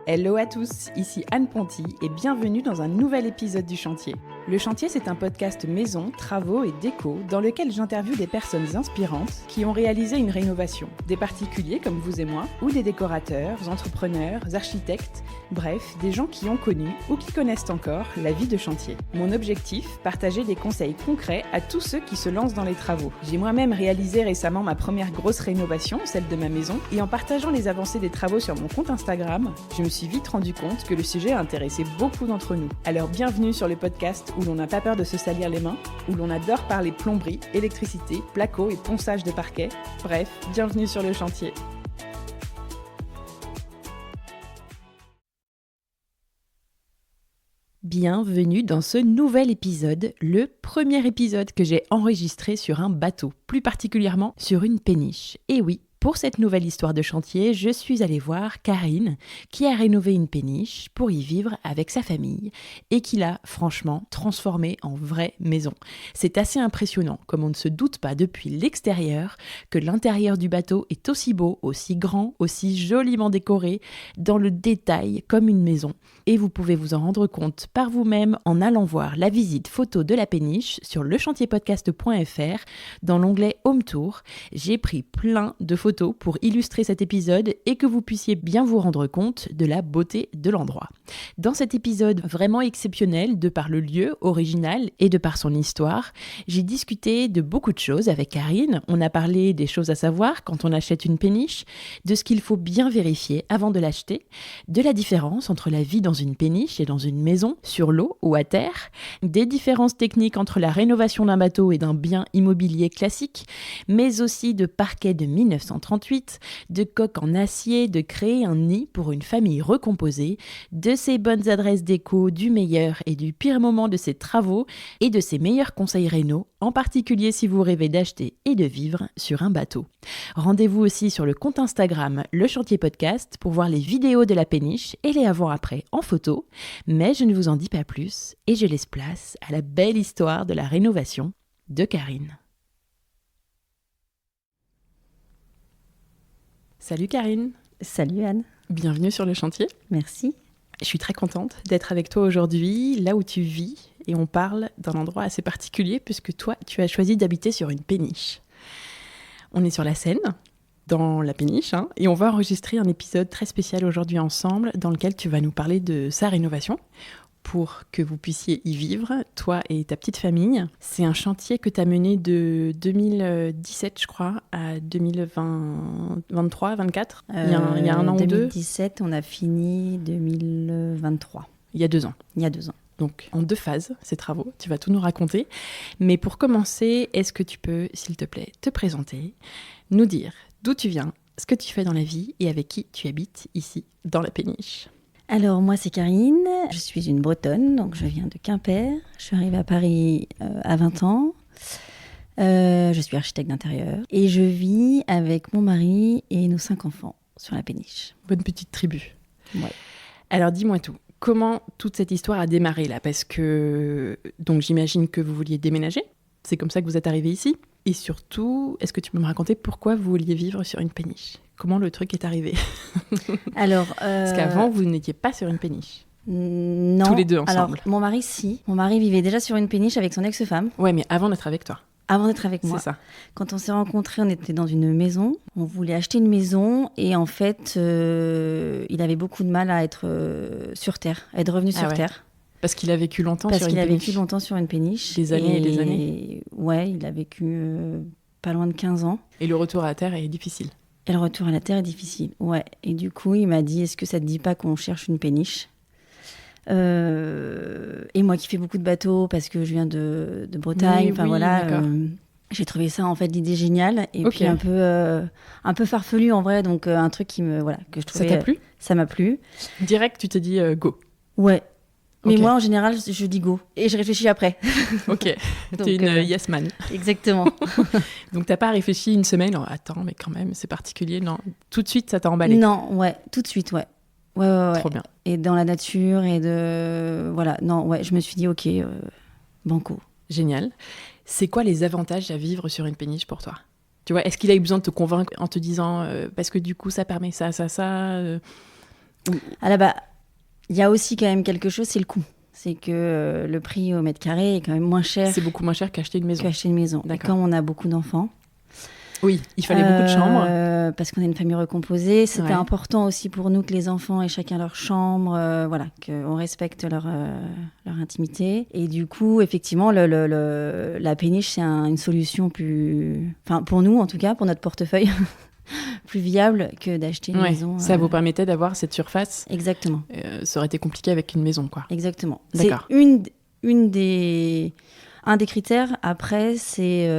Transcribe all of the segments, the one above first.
Hello à tous, ici Anne Ponty et bienvenue dans un nouvel épisode du Chantier. Le Chantier, c'est un podcast maison, travaux et déco dans lequel j'interviewe des personnes inspirantes qui ont réalisé une rénovation. Des particuliers comme vous et moi, ou des décorateurs, entrepreneurs, architectes, bref, des gens qui ont connu ou qui connaissent encore la vie de chantier. Mon objectif, partager des conseils concrets à tous ceux qui se lancent dans les travaux. J'ai moi-même réalisé récemment ma première grosse rénovation, celle de ma maison, et en partageant les avancées des travaux sur mon compte Instagram, je me suis vite rendu compte que le sujet a intéressé beaucoup d'entre nous. Alors bienvenue sur le podcast où l'on n'a pas peur de se salir les mains, où l'on adore parler plomberie, électricité, placo et ponçage de parquet. Bref, bienvenue sur le chantier. Bienvenue dans ce nouvel épisode, le premier épisode que j'ai enregistré sur un bateau, plus particulièrement sur une péniche. Et oui, pour cette nouvelle histoire de chantier, je suis allée voir Karine qui a rénové une péniche pour y vivre avec sa famille et qui l'a franchement transformée en vraie maison. C'est assez impressionnant comme on ne se doute pas depuis l'extérieur que l'intérieur du bateau est aussi beau, aussi grand, aussi joliment décoré, dans le détail comme une maison. Et vous pouvez vous en rendre compte par vous-même en allant voir la visite photo de la péniche sur lechantierpodcast.fr dans l'onglet Home Tour. J'ai pris plein de photos pour illustrer cet épisode et que vous puissiez bien vous rendre compte de la beauté de l'endroit. Dans cet épisode vraiment exceptionnel de par le lieu original et de par son histoire, j'ai discuté de beaucoup de choses avec Karine. On a parlé des choses à savoir quand on achète une péniche, de ce qu'il faut bien vérifier avant de l'acheter, de la différence entre la vie dans une péniche et dans une maison, sur l'eau ou à terre, des différences techniques entre la rénovation d'un bateau et d'un bien immobilier classique, mais aussi de parquet de 1938, de coques en acier, de créer un nid pour une famille recomposée, de ses bonnes adresses déco, du meilleur et du pire moment de ses travaux et de ses meilleurs conseils réno, en particulier si vous rêvez d'acheter et de vivre sur un bateau. Rendez-vous aussi sur le compte Instagram Le Chantier Podcast pour voir les vidéos de la péniche et les avant-après en photo, mais je ne vous en dis pas plus et je laisse place à la belle histoire de la rénovation de Karine. Salut Karine. Salut Anne. Bienvenue sur le chantier. Merci. Je suis très contente d'être avec toi aujourd'hui, là où tu vis, et on parle d'un endroit assez particulier puisque toi, tu as choisi d'habiter sur une péniche. On est sur la Seine, dans la péniche, et on va enregistrer un épisode très spécial aujourd'hui ensemble dans lequel tu vas nous parler de sa rénovation pour que vous puissiez y vivre, toi et ta petite famille. C'est un chantier que tu as mené de 2017, je crois, à 2023, 2024. Il y a un an ou deux. 2017, on a fini 2023. Il y a 2 ans. Il y a 2 ans. Donc, en 2 phases, ces travaux. Tu vas tout nous raconter. Mais pour commencer, est-ce que tu peux, s'il te plaît, te présenter, nous dire d'où tu viens, ce que tu fais dans la vie et avec qui tu habites ici, dans la péniche ? Alors, moi, c'est Karine. Je suis une Bretonne, donc je viens de Quimper. Je suis arrivée à Paris à 20 ans. Je suis architecte d'intérieur. Et je vis avec mon mari et nos 5 enfants sur la péniche. Bonne petite tribu. Ouais. Alors, dis-moi tout. Comment toute cette histoire a démarré là ? Parce que, donc j'imagine que vous vouliez déménager. C'est comme ça que vous êtes arrivé ici. Et surtout, est-ce que tu peux me raconter pourquoi vous vouliez vivre sur une péniche ? Comment le truc est arrivé ? Alors, Parce qu'avant, vous n'étiez pas sur une péniche. Non. Tous les deux ensemble. Alors, mon mari, si. Mon mari vivait déjà sur une péniche avec son ex-femme. Ouais, mais avant d'être avec toi. Avant d'être avec moi. C'est ça. Quand on s'est rencontrés, on était dans une maison. On voulait acheter une maison et en fait, il avait beaucoup de mal à être sur Terre, à être revenu sur Terre. Parce qu'il a vécu longtemps Parce sur une qu'il a péniche. vécu longtemps sur une péniche. Des années et des années. Ouais, il a vécu pas loin de 15 ans. Et le retour à la Terre est difficile. Et le retour à la Terre est difficile, ouais. Et du coup, il m'a dit, est-ce que ça te dit pas qu'on cherche une péniche ? Et moi qui fais beaucoup de bateaux, parce que je viens de Bretagne, oui, voilà. J'ai trouvé ça, en fait, l'idée géniale. Et Okay. puis un peu farfelu, en vrai. Donc, un truc qui me, voilà, que je trouvais... Ça t'a plu ? Ça m'a plu. Direct, tu te dis go. Ouais. Mais Ok. moi, en général, je dis go. Et je réfléchis après. Ok, Donc, t'es une yes man. Exactement. Donc t'as pas réfléchi une semaine, oh, attends, mais quand même, c'est particulier, non. Tout de suite, ça t'a emballé. Non, ouais, tout de suite, ouais. Ouais. Trop bien. Et dans la nature, et de... Voilà, non, ouais, je me suis dit, ok, banco. Génial. C'est quoi les avantages à vivre sur une péniche pour toi? Tu vois, est-ce qu'il a eu besoin de te convaincre en te disant parce que du coup ça permet ça, Ah là, il y a aussi quand même quelque chose, c'est le coût. C'est que le prix au mètre carré est quand même moins cher C'est beaucoup moins cher qu'acheter une maison. qu'acheter une maison. Et D'accord. comme on a beaucoup d'enfants, Oui, il fallait beaucoup de chambres. parce qu'on est une famille recomposée, c'était Ouais. important aussi pour nous que les enfants aient chacun leur chambre, voilà, qu'on respecte leur intimité. Et du coup, effectivement, la péniche, c'est une solution plus... Enfin, pour nous, en tout cas, pour notre portefeuille, plus viable que d'acheter une Ouais, maison. ça vous permettait d'avoir cette surface. Exactement. Ça aurait été compliqué avec une maison, quoi. Exactement. D'accord. C'est un des critères. Après, c'est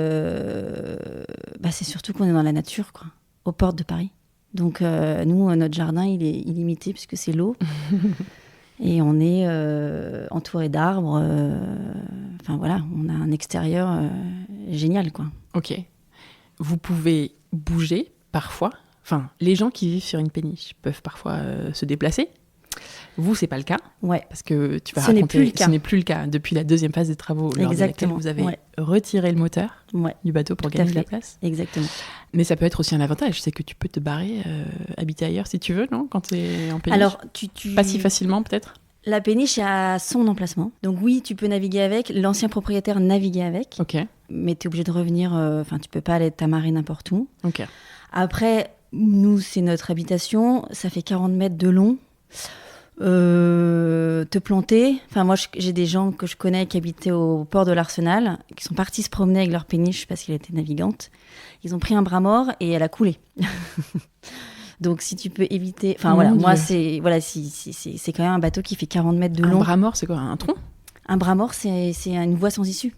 surtout qu'on est dans la nature, quoi, aux portes de Paris. Donc, nous, notre jardin, il est illimité puisque c'est l'eau. Et on est entouré d'arbres. Enfin, voilà, on a un extérieur génial, quoi. Ok. Vous pouvez bouger parfois. Enfin, les gens qui vivent sur une péniche peuvent parfois se déplacer. Vous, c'est pas le cas, Ouais. parce que tu vas Ce n'est raconter. plus le cas. Ce n'est plus le cas depuis la deuxième phase des travaux, lors de laquelle Exactement, vous avez ouais. retiré le moteur Ouais, du bateau pour Tout à gagner de la fait. place. exactement. Mais ça peut être aussi un avantage, c'est que tu peux te barrer, habiter ailleurs si tu veux, non? Quand tu es en péniche. Alors, Pas si facilement, peut-être? la péniche est à son emplacement. Donc oui, tu peux naviguer avec. L'ancien propriétaire naviguait avec. Ok, Mais tu es obligé de revenir. Enfin, tu peux pas aller t'amarrer n'importe où. ok. Après, nous, c'est notre habitation. Ça fait 40 mètres de long. Te planter. Enfin, moi, j'ai des gens que je connais qui habitaient au port de l'Arsenal, qui sont partis se promener avec leur péniche parce qu'elle était navigante. Ils ont pris un bras mort et elle a coulé. Donc, si tu peux éviter... Enfin, Mon voilà, moi, Dieu. c'est quand même un bateau qui fait 40 mètres de Un long. bras mort, c'est quoi? Un tronc? Un bras mort, c'est une voie sans issue.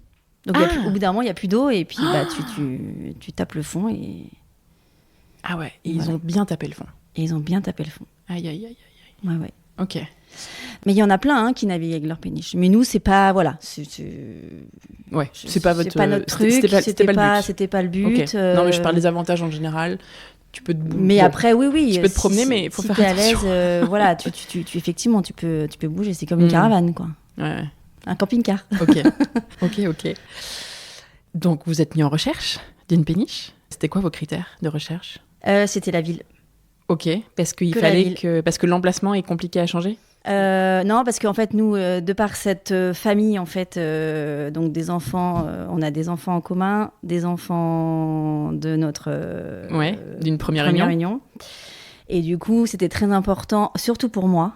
Donc, il y a Ah. au bout d'un moment, il n'y a plus d'eau et puis tu tapes le fond et Ah ouais, et ils Voilà. ont bien tapé le fond. ils ont bien tapé le fond. Aïe, aïe, aïe. Ouais, ouais. Ok. Mais il y en a plein qui naviguent avec leur péniche. Mais nous, c'est pas... Voilà. Ouais, c'est pas votre... notre truc. C'était pas le but. C'était pas le but. Ok. Non, mais je parle des avantages en général. Tu peux te... Mais bon, après, oui. Tu peux te promener, mais il faut faire t'es à l'aise, attention. voilà, effectivement, tu peux bouger. C'est comme une caravane, quoi. Ouais, Un camping-car. ok. Donc, vous êtes mis en recherche d'une péniche. C'était quoi vos critères de recherche? C'était la ville. Ok, parce qu'il Que la fallait ville. que... Parce que l'emplacement est compliqué à changer? Non, parce qu'en fait, nous, de par cette famille, en fait, donc des enfants, on a des enfants en commun, des enfants de notre Ouais, d'une première réunion. Et du coup, c'était très important, surtout pour moi,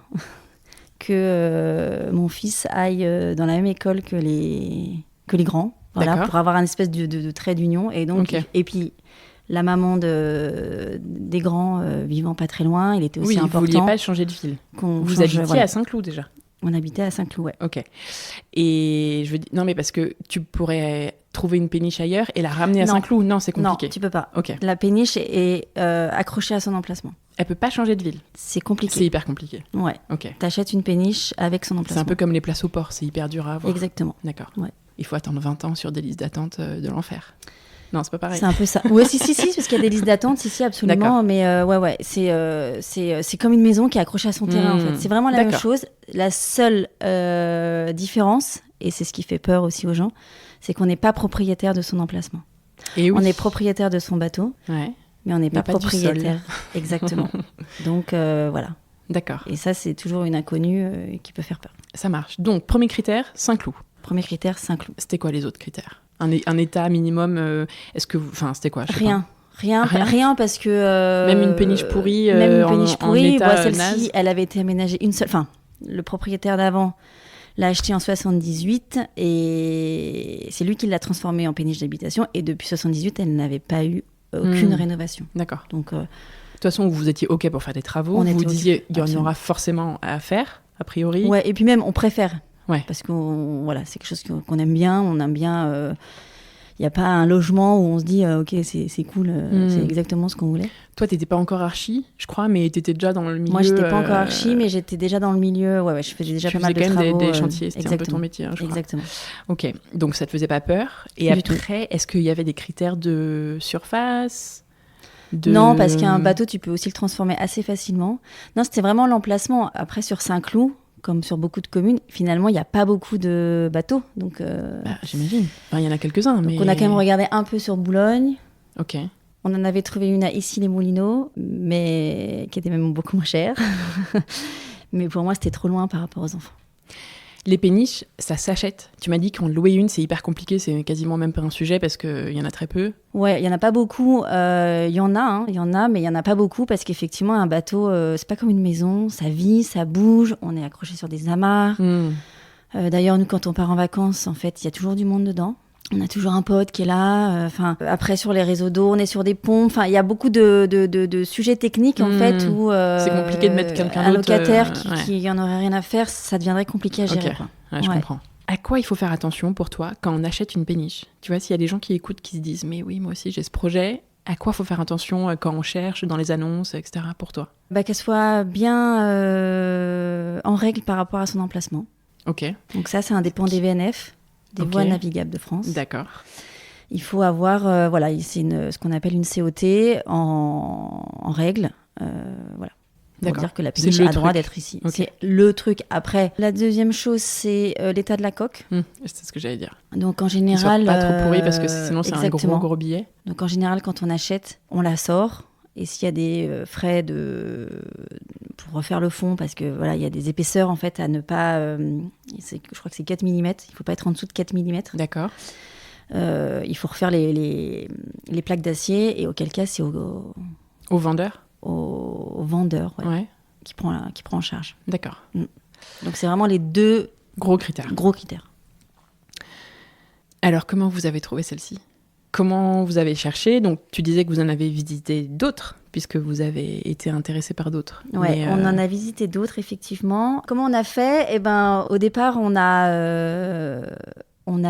que mon fils aille dans la même école que les grands, voilà, D'accord. pour avoir un espèce de trait d'union. Et donc, Ok. et puis la maman des grands vivant pas très loin, il était aussi Oui, vous important. vouliez pas changer de ville. qu'on Vous change, habitiez voilà. à Saint-Cloud déjà. On habitait à Saint-Cloud, ouais. Ok. Et je veux dire, non, mais parce que tu pourrais trouver une péniche ailleurs et la ramener à Non. Saint-Cloud. Non, c'est compliqué. Non, tu peux pas. Ok. La péniche est accrochée à son emplacement. Elle peut pas changer de ville. C'est C'est compliqué. hyper compliqué. Ouais. Ok. T'achètes une péniche avec son C'est emplacement. un peu comme les places au port. C'est hyper dur à avoir. Exactement. D'accord. Ouais. Il faut attendre 20 ans sur des listes d'attente de l'enfer. Non, c'est pas pareil. C'est un peu ça. Ouais, si, parce qu'il y a des listes d'attente, si, absolument. D'accord. Mais ouais, c'est comme une maison qui est accrochée à son terrain, en fait. C'est vraiment la même D'accord. chose. La seule différence, et c'est ce qui fait peur aussi aux gens, c'est qu'on n'est pas propriétaire de son emplacement. Et oui. On est propriétaire de son bateau, Ouais. mais on n'est pas pas du propriétaire. Exactement. Donc, voilà. D'accord. Et ça, c'est toujours une inconnue qui peut faire peur. Ça marche. Donc, premier critère, Saint-Cloud. Premier critère, Saint-Cloud. C'était quoi les autres critères? Un état minimum, est-ce que enfin c'était quoi? Je sais pas. Rien parce que... Même une péniche pourrie, même une en- péniche en pourrie, état, celle-ci, naze. elle avait été aménagée une seule... Enfin, le propriétaire d'avant l'a achetée en 78 et c'est lui qui l'a transformée en péniche d'habitation. Et depuis 78, elle n'avait pas eu aucune rénovation. D'accord. Donc, De toute façon, vous étiez OK pour faire des travaux. On Vous était vous disiez, OK, il y en absolument. aura forcément à faire, a priori. ouais, et puis même, on préfère. Ouais. Parce que voilà, c'est quelque chose qu'on aime bien. On aime bien... Il n'y a pas un logement où on se dit, OK, c'est cool, c'est exactement ce qu'on voulait. Toi, t'étais pas encore archi, je crois, mais t'étais déjà dans le milieu. Moi, j'étais pas encore archi, mais j'étais déjà dans le milieu. Ouais, je faisais déjà tu pas mal de faisais quand même travaux. des chantiers, c'était un peu ton métier, hein, je crois. Exactement. Ok, donc ça te faisait pas peur. Et Du après, est-ce qu'il y avait des critères de surface Non, parce qu'un bateau, tu peux aussi le transformer assez facilement. Non, c'était vraiment l'emplacement. Après, sur Saint-Cloud, comme sur beaucoup de communes, finalement, il n'y a pas beaucoup de bateaux. Donc, j'imagine. Enfin, il y en a quelques-uns, mais... on a quand même regardé un peu sur Boulogne. Ok. On en avait trouvé une à Issy-les-Moulineaux, mais qui était même beaucoup moins chère. Mais pour moi, c'était trop loin par rapport aux enfants. Les péniches, ça s'achète. Tu m'as dit qu'en louer une, c'est hyper compliqué, c'est quasiment même pas un sujet parce qu'il y en a très peu. Ouais, il n'y en a pas beaucoup. Il y en a, mais il n'y en a pas beaucoup parce qu'effectivement, un bateau, c'est pas comme une maison. Ça vit, ça bouge, on est accroché sur des amarres. D'ailleurs, nous, quand on part en vacances, en fait, il y a toujours du monde dedans. On a toujours un pote qui est là. Après, sur les réseaux d'eau, on est sur des ponts. Enfin, il y a beaucoup de sujets techniques, en fait, où c'est compliqué de mettre quelqu'un d'autre. Un locataire qui en aurait rien à faire, ça deviendrait compliqué à gérer. Okay. Quoi. Je comprends. À quoi il faut faire attention pour toi quand on achète une péniche ? Tu vois, s'il y a des gens qui écoutent, qui se disent « Mais oui, moi aussi, j'ai ce projet », à quoi il faut faire attention quand on cherche dans les annonces, etc. pour toi ? Qu'elle soit bien en règle par rapport à son emplacement. Ok. Donc ça indépend des VNF. Des voies navigables de France. D'accord. Il faut avoir, c'est ce qu'on appelle une COT en règle. Voilà. Pour dire que la péniche a droit d'être ici. Okay. C'est le truc. Après, la deuxième chose, c'est l'état de la coque. C'est ce que j'allais dire. Donc en général... Qu'il soit pas trop pourri parce que sinon c'est un gros billet. Donc en général, quand on achète, on la sort. Et s'il y a des frais pour refaire le fond, parce que voilà, il y a des épaisseurs en fait à ne pas. Je crois que c'est 4 mm. Il ne faut pas être en dessous de 4 mm. D'accord. Il faut refaire les plaques d'acier, et auquel cas c'est au vendeur. Au vendeur, qui prend en charge. D'accord. Donc c'est vraiment les deux gros critères. Alors comment vous avez trouvé celle-ci ? Comment vous avez cherché ? Donc, tu disais que vous en avez visité d'autres, puisque vous avez été intéressé par d'autres. Oui, on en a visité d'autres, effectivement. Comment on a fait ? Au départ, on a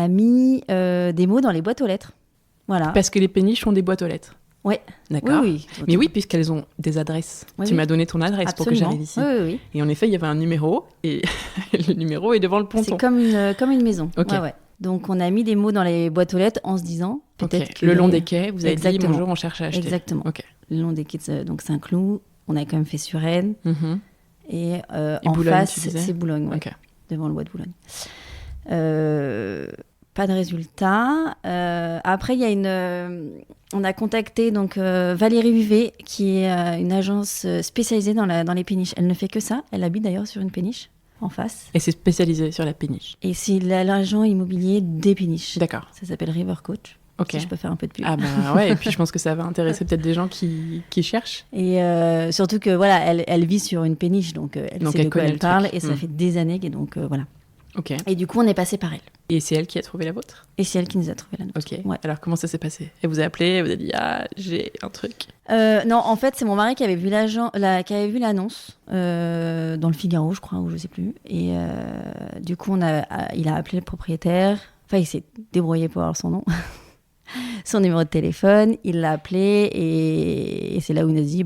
mis des mots dans les boîtes aux lettres. Voilà. Parce que les péniches ont des boîtes aux lettres. Oui. D'accord. Oui. Mais oui, puisqu'elles ont des adresses. Tu m'as donné ton adresse pour que j'arrive ici. Oui. Et en effet, il y avait un numéro, et le numéro est devant le ponton. C'est comme une maison. Ok. Ouais. Donc, on a mis des mots dans les boîtes aux lettres en se disant peut-être que... Le long des quais, vous avez dit bonjour, on cherche à acheter. Exactement. Ok. Le long des quais, donc Saint-Cloud, on a quand même fait Suresnes. Et en Boulogne, face, c'est Boulogne, devant le bois de Boulogne. Pas de résultat. Après, il y a on a contacté donc Valérie Huvet, qui est une agence spécialisée dans les péniches. Elle ne fait que ça. Elle habite d'ailleurs sur une péniche en face. Et c'est spécialisé sur la péniche. Et c'est l'agent immobilier des péniches. D'accord. Ça s'appelle River Coach. Ok. Si je peux faire un peu de pub. Ah ouais, et puis je pense que ça va intéresser peut-être des gens qui cherchent. Et surtout que voilà, elle vit sur une péniche, donc elle sait de quoi elle parle, et ça fait des années, et donc voilà. Ok. Et du coup, on est passé par elle. Et c'est elle qui a trouvé la vôtre ? Et c'est elle qui nous a trouvé la nôtre. Ok. Ouais. Alors comment ça s'est passé ? Elle vous a appelé, elle vous a dit j'ai un truc. Non, en fait, c'est mon mari qui avait vu l'annonce dans le Figaro, je crois, ou je sais plus. Et du coup, il a appelé le propriétaire. Enfin, il s'est débrouillé pour avoir son nom. Son numéro de téléphone, il l'a appelé, et c'est là où il nous a dit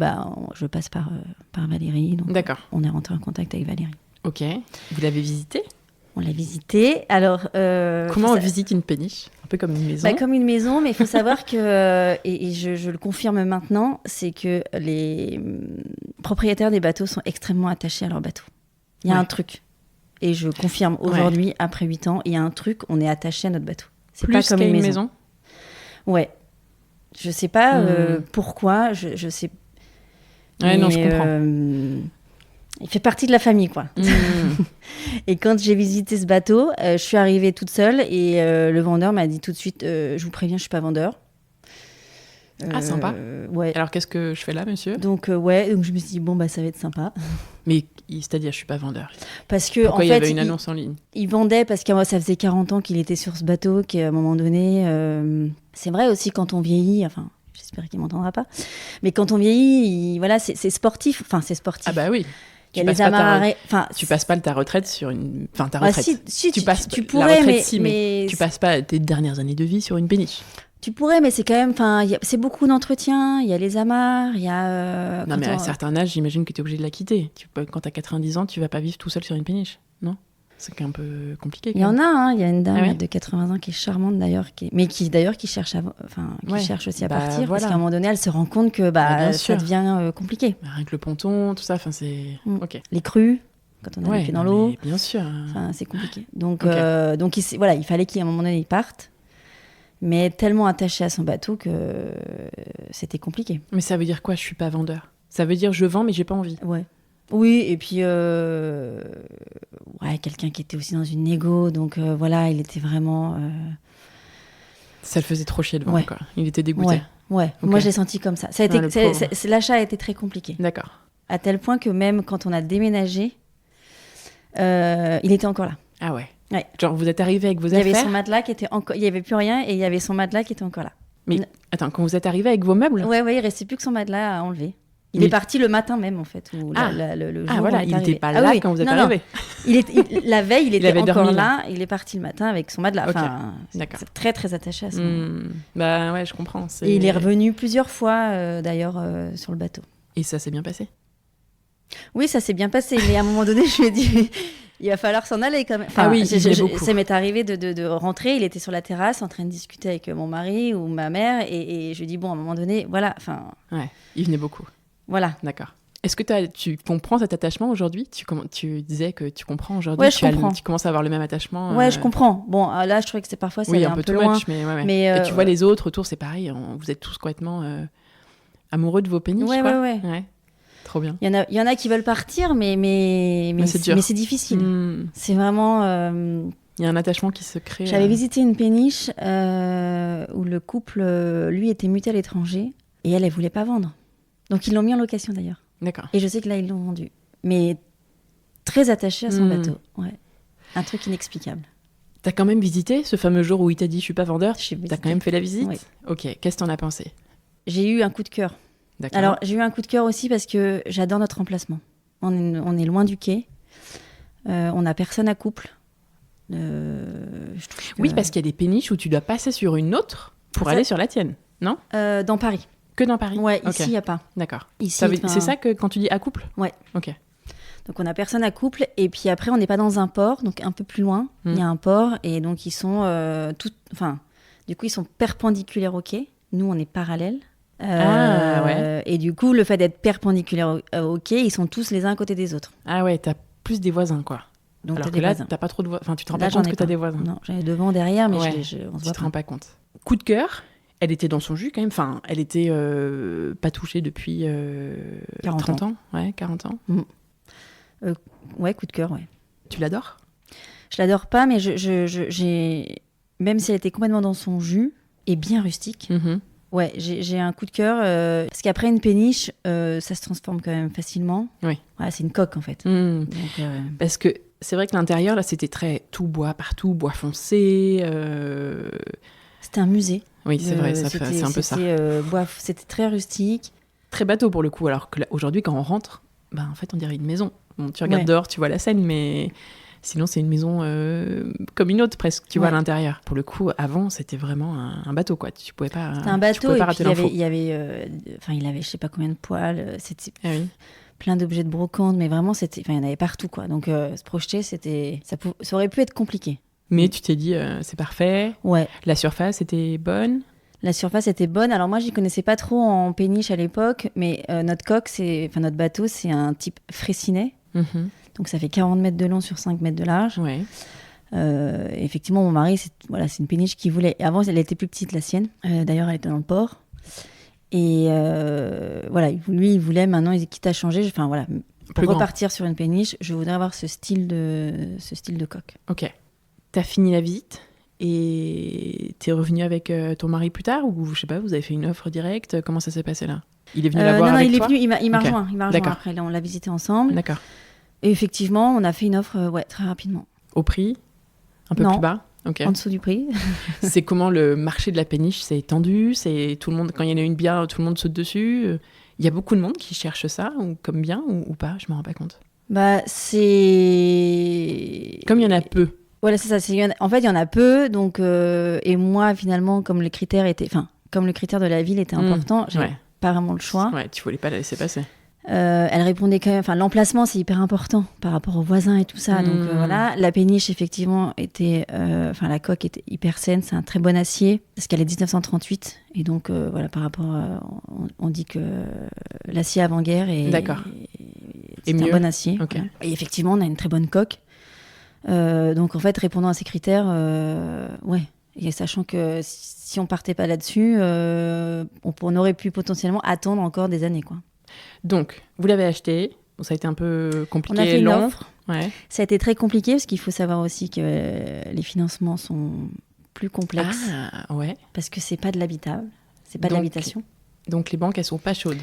je passe par Valérie. Donc, d'accord. On est rentré en contact avec Valérie. Ok. Vous l'avez visité ? On l'a visité. Alors, comment on visite une péniche ? Un peu comme une maison. Comme une maison, mais il faut savoir que, et je le confirme maintenant, c'est que les propriétaires des bateaux sont extrêmement attachés à leur bateau. Il y a un truc. Et je confirme aujourd'hui, après 8 ans, il y a un truc, on est attaché à notre bateau. C'est plus pas comme qu'à une maison. Ouais. Je sais pas pourquoi, je sais. Ouais, non, je comprends. Il fait partie de la famille, quoi. Et quand j'ai visité ce bateau, je suis arrivée toute seule, et le vendeur m'a dit tout de suite je vous préviens, je suis pas vendeur. Sympa. Ouais. Alors qu'est-ce que je fais là, monsieur ? Donc donc je me suis dit ça va être sympa. Mais c'est-à-dire je suis pas vendeur. Parce que pourquoi en il fait, y avait une annonce en ligne ? Il vendait parce que moi ça faisait 40 ans qu'il était sur ce bateau, qu'à un moment donné c'est vrai aussi, quand on vieillit, enfin j'espère qu'il m'entendra pas, mais quand on vieillit, c'est sportif, enfin c'est sportif. Ah bah oui. Il y a les amarres, tu passes pas ta retraite sur une... Enfin, ta retraite. Si, tu passes tu pourrais, la retraite, mais tu passes pas tes dernières années de vie sur une péniche. Tu pourrais, mais c'est quand même... c'est beaucoup d'entretien, il y a les amarres, il y a... non, mais à un certain âge, j'imagine que tu es obligé de la quitter. Quand tu as 90 ans, tu vas pas vivre tout seul sur une péniche, non ? C'est un peu compliqué. Il y en a, il y a une dame de 80 ans qui est charmante d'ailleurs, mais qui cherche cherche aussi à partir, parce qu'à un moment donné, elle se rend compte que ça devient compliqué. Rien que le ponton, tout ça, c'est... Ok. Les crues. quand on a les pieds dans l'eau. Bien sûr. Enfin, c'est compliqué. Donc il fallait qu'à un moment donné, il parte. Mais tellement attaché à son bateau que c'était compliqué. Mais ça veut dire quoi, je suis pas vendeur? Ça veut dire je vends, mais j'ai pas envie. Ouais. Oui, et puis quelqu'un qui était aussi dans une négo, donc il était vraiment. Ça le faisait trop chier de vendre, quoi. Il était dégoûté. Ouais. Okay. Moi je l'ai senti comme ça. L'achat a été très compliqué. D'accord. À tel point que même quand on a déménagé, il était encore là. Ah ouais. Ouais. Genre vous êtes arrivé avec vos affaires. Il y avait son matelas qui était encore. Il y avait plus rien et il y avait son matelas qui était encore là. Mais attends, quand vous êtes arrivé avec vos meubles. Ouais, il restait plus que son matelas à enlever. Il est parti le matin même, en fait. Le jour où il n'était pas là quand vous êtes arrivé. La veille, il était encore là. Il est parti le matin avec son matelas. Okay. Enfin, d'accord. C'est très, très attaché à son... Bah ouais, je comprends. Et il est revenu plusieurs fois, d'ailleurs, sur le bateau. Et ça s'est bien passé? Oui, ça s'est bien passé. Mais à un moment donné, je lui ai dit... Il va falloir s'en aller quand même. Enfin, ah oui, ça m'est arrivé de rentrer. Il était sur la terrasse en train de discuter avec mon mari ou ma mère. Et je lui ai dit, bon, à un moment donné, voilà. Ouais, il venait beaucoup. Voilà. D'accord. Est-ce que tu comprends cet attachement aujourd'hui? Tu disais que tu comprends aujourd'hui. Ouais, je comprends. Tu commences à avoir le même attachement. Ouais, je comprends. Bon, là, je trouvais que c'est parfois ça allait un peu loin. Much, mais et tu vois les autres autour, c'est pareil. Vous êtes tous complètement amoureux de vos péniches, quoi. Ouais. Trop bien. Il y en a qui veulent partir, mais c'est difficile. C'est vraiment... Il y a un attachement qui se crée. J'avais visité une péniche où le couple, lui, était muté à l'étranger et elle voulait pas vendre. Donc ils l'ont mis en location d'ailleurs. D'accord. Et je sais que là, ils l'ont vendu. Mais très attaché à son bateau. Ouais. Un truc inexplicable. T'as quand même visité ce fameux jour où il t'a dit « je suis pas vendeur ». T'as quand même fait la visite? Oui. Ok, qu'est-ce que t'en as pensé? J'ai eu un coup de cœur. D'accord. Alors, j'ai eu un coup de cœur aussi parce que j'adore notre emplacement. On est loin du quai. On n'a personne à couple. Oui, parce qu'il y a des péniches où tu dois passer sur une autre pour aller sur la tienne, non? Dans Paris. Que dans Paris? Ouais, ici, il n'y a pas. D'accord. Ici, c'est ça que quand tu dis à couple? Ouais. Ok. Donc, on n'a personne à couple. Et puis après, on n'est pas dans un port. Donc, un peu plus loin, il y a un port. Et donc, ils sont du coup, ils sont perpendiculaires au quai. Nous, on est parallèles. Ouais. Et du coup, le fait d'être perpendiculaires au quai, ils sont tous les uns à côté des autres. Ah ouais, t'as plus des voisins, quoi. Donc, alors que là, t'as pas trop de voisins. Enfin, tu te rends pas compte que t'as des voisins. Non, j'en ai devant, derrière, mais on se voit tu te rends pas compte. Coup de cœur, elle était dans son jus quand même. Enfin, elle était pas touchée depuis 30 ans. Ouais, 40 ans. Ouais, coup de cœur, ouais. Tu l'adores? Je l'adore pas, mais j'ai... Même si elle était complètement dans son jus et bien rustique, ouais, j'ai un coup de cœur. Parce qu'après une péniche, ça se transforme quand même facilement. Oui. Ouais, c'est une coque, en fait. Donc, parce que c'est vrai que l'intérieur, là, c'était très tout bois partout, bois foncé. C'était un musée. Oui, c'est vrai, c'est un peu ça. C'était très rustique. Très bateau pour le coup, alors qu'aujourd'hui, quand on rentre, en fait, on dirait une maison. Bon, tu regardes dehors, tu vois la Seine, mais sinon, c'est une maison comme une autre presque, tu vois, à l'intérieur. Pour le coup, avant, c'était vraiment un bateau, quoi. Tu pouvais pas. C'était un bateau, et puis il y avait, je sais pas combien de poils. C'était plein d'objets de brocante, mais vraiment, il y en avait partout, quoi. Donc, se projeter, ça aurait pu être compliqué. Mais tu t'es dit, c'est parfait. Ouais. La surface était bonne. La surface était bonne. Alors moi, j'y connaissais pas trop en péniche à l'époque, mais notre bateau, c'est un type Freycinet. Donc ça fait 40 mètres de long sur 5 mètres de large. Ouais. Effectivement, mon mari, c'est une péniche qu'il voulait. Avant, elle était plus petite, la sienne. D'ailleurs, elle était dans le port. Et lui, il voulait maintenant, quitte à changer, pour repartir sur une péniche, je voudrais avoir ce style de coque. Ok. T'as fini la visite et t'es revenu avec ton mari plus tard, ou je sais pas, vous avez fait une offre directe? Comment ça s'est passé là? Il est venu la voir avec toi? Non, il est venu, il m'a rejoint. Après, on l'a visité ensemble. D'accord. Et effectivement, on a fait une offre très rapidement. Au prix? Un peu plus bas? Okay. En dessous du prix. C'est comment le marché de la péniche? C'est tendu? C'est tout le monde, quand il y en a une bien, tout le monde saute dessus? Il y a beaucoup de monde qui cherche ça, ou comme bien, ou pas? Je me rends pas compte. C'est... Comme il y en a peu. Voilà, c'est ça. En fait, il y en a peu. Donc, et moi, finalement, comme le critère de la ville était important, j'avais pas vraiment le choix. Ouais, tu voulais pas la laisser passer. Elle répondait quand même. Enfin, l'emplacement, c'est hyper important par rapport aux voisins et tout ça. Donc voilà, la péniche effectivement était. La coque était hyper saine. C'est un très bon acier parce qu'elle est 1938 et donc par rapport, on dit que l'acier avant-guerre est. D'accord. C'était un mieux. bon acier. Ok. Ouais. Et effectivement, on a une très bonne coque. Donc en fait, répondant à ces critères, ouais. Et sachant que si on partait pas là-dessus, on aurait pu potentiellement attendre encore des années, quoi. Donc, vous l'avez acheté. Bon, ça a été un peu compliqué, On a fait une long. offre. Ouais. Ça a été très compliqué parce qu'il faut savoir aussi que les financements sont plus complexes Ah, ouais. parce que c'est pas de l'habitable, c'est pas de Donc, l'habitation. Donc, les banques, elles sont pas chaudes.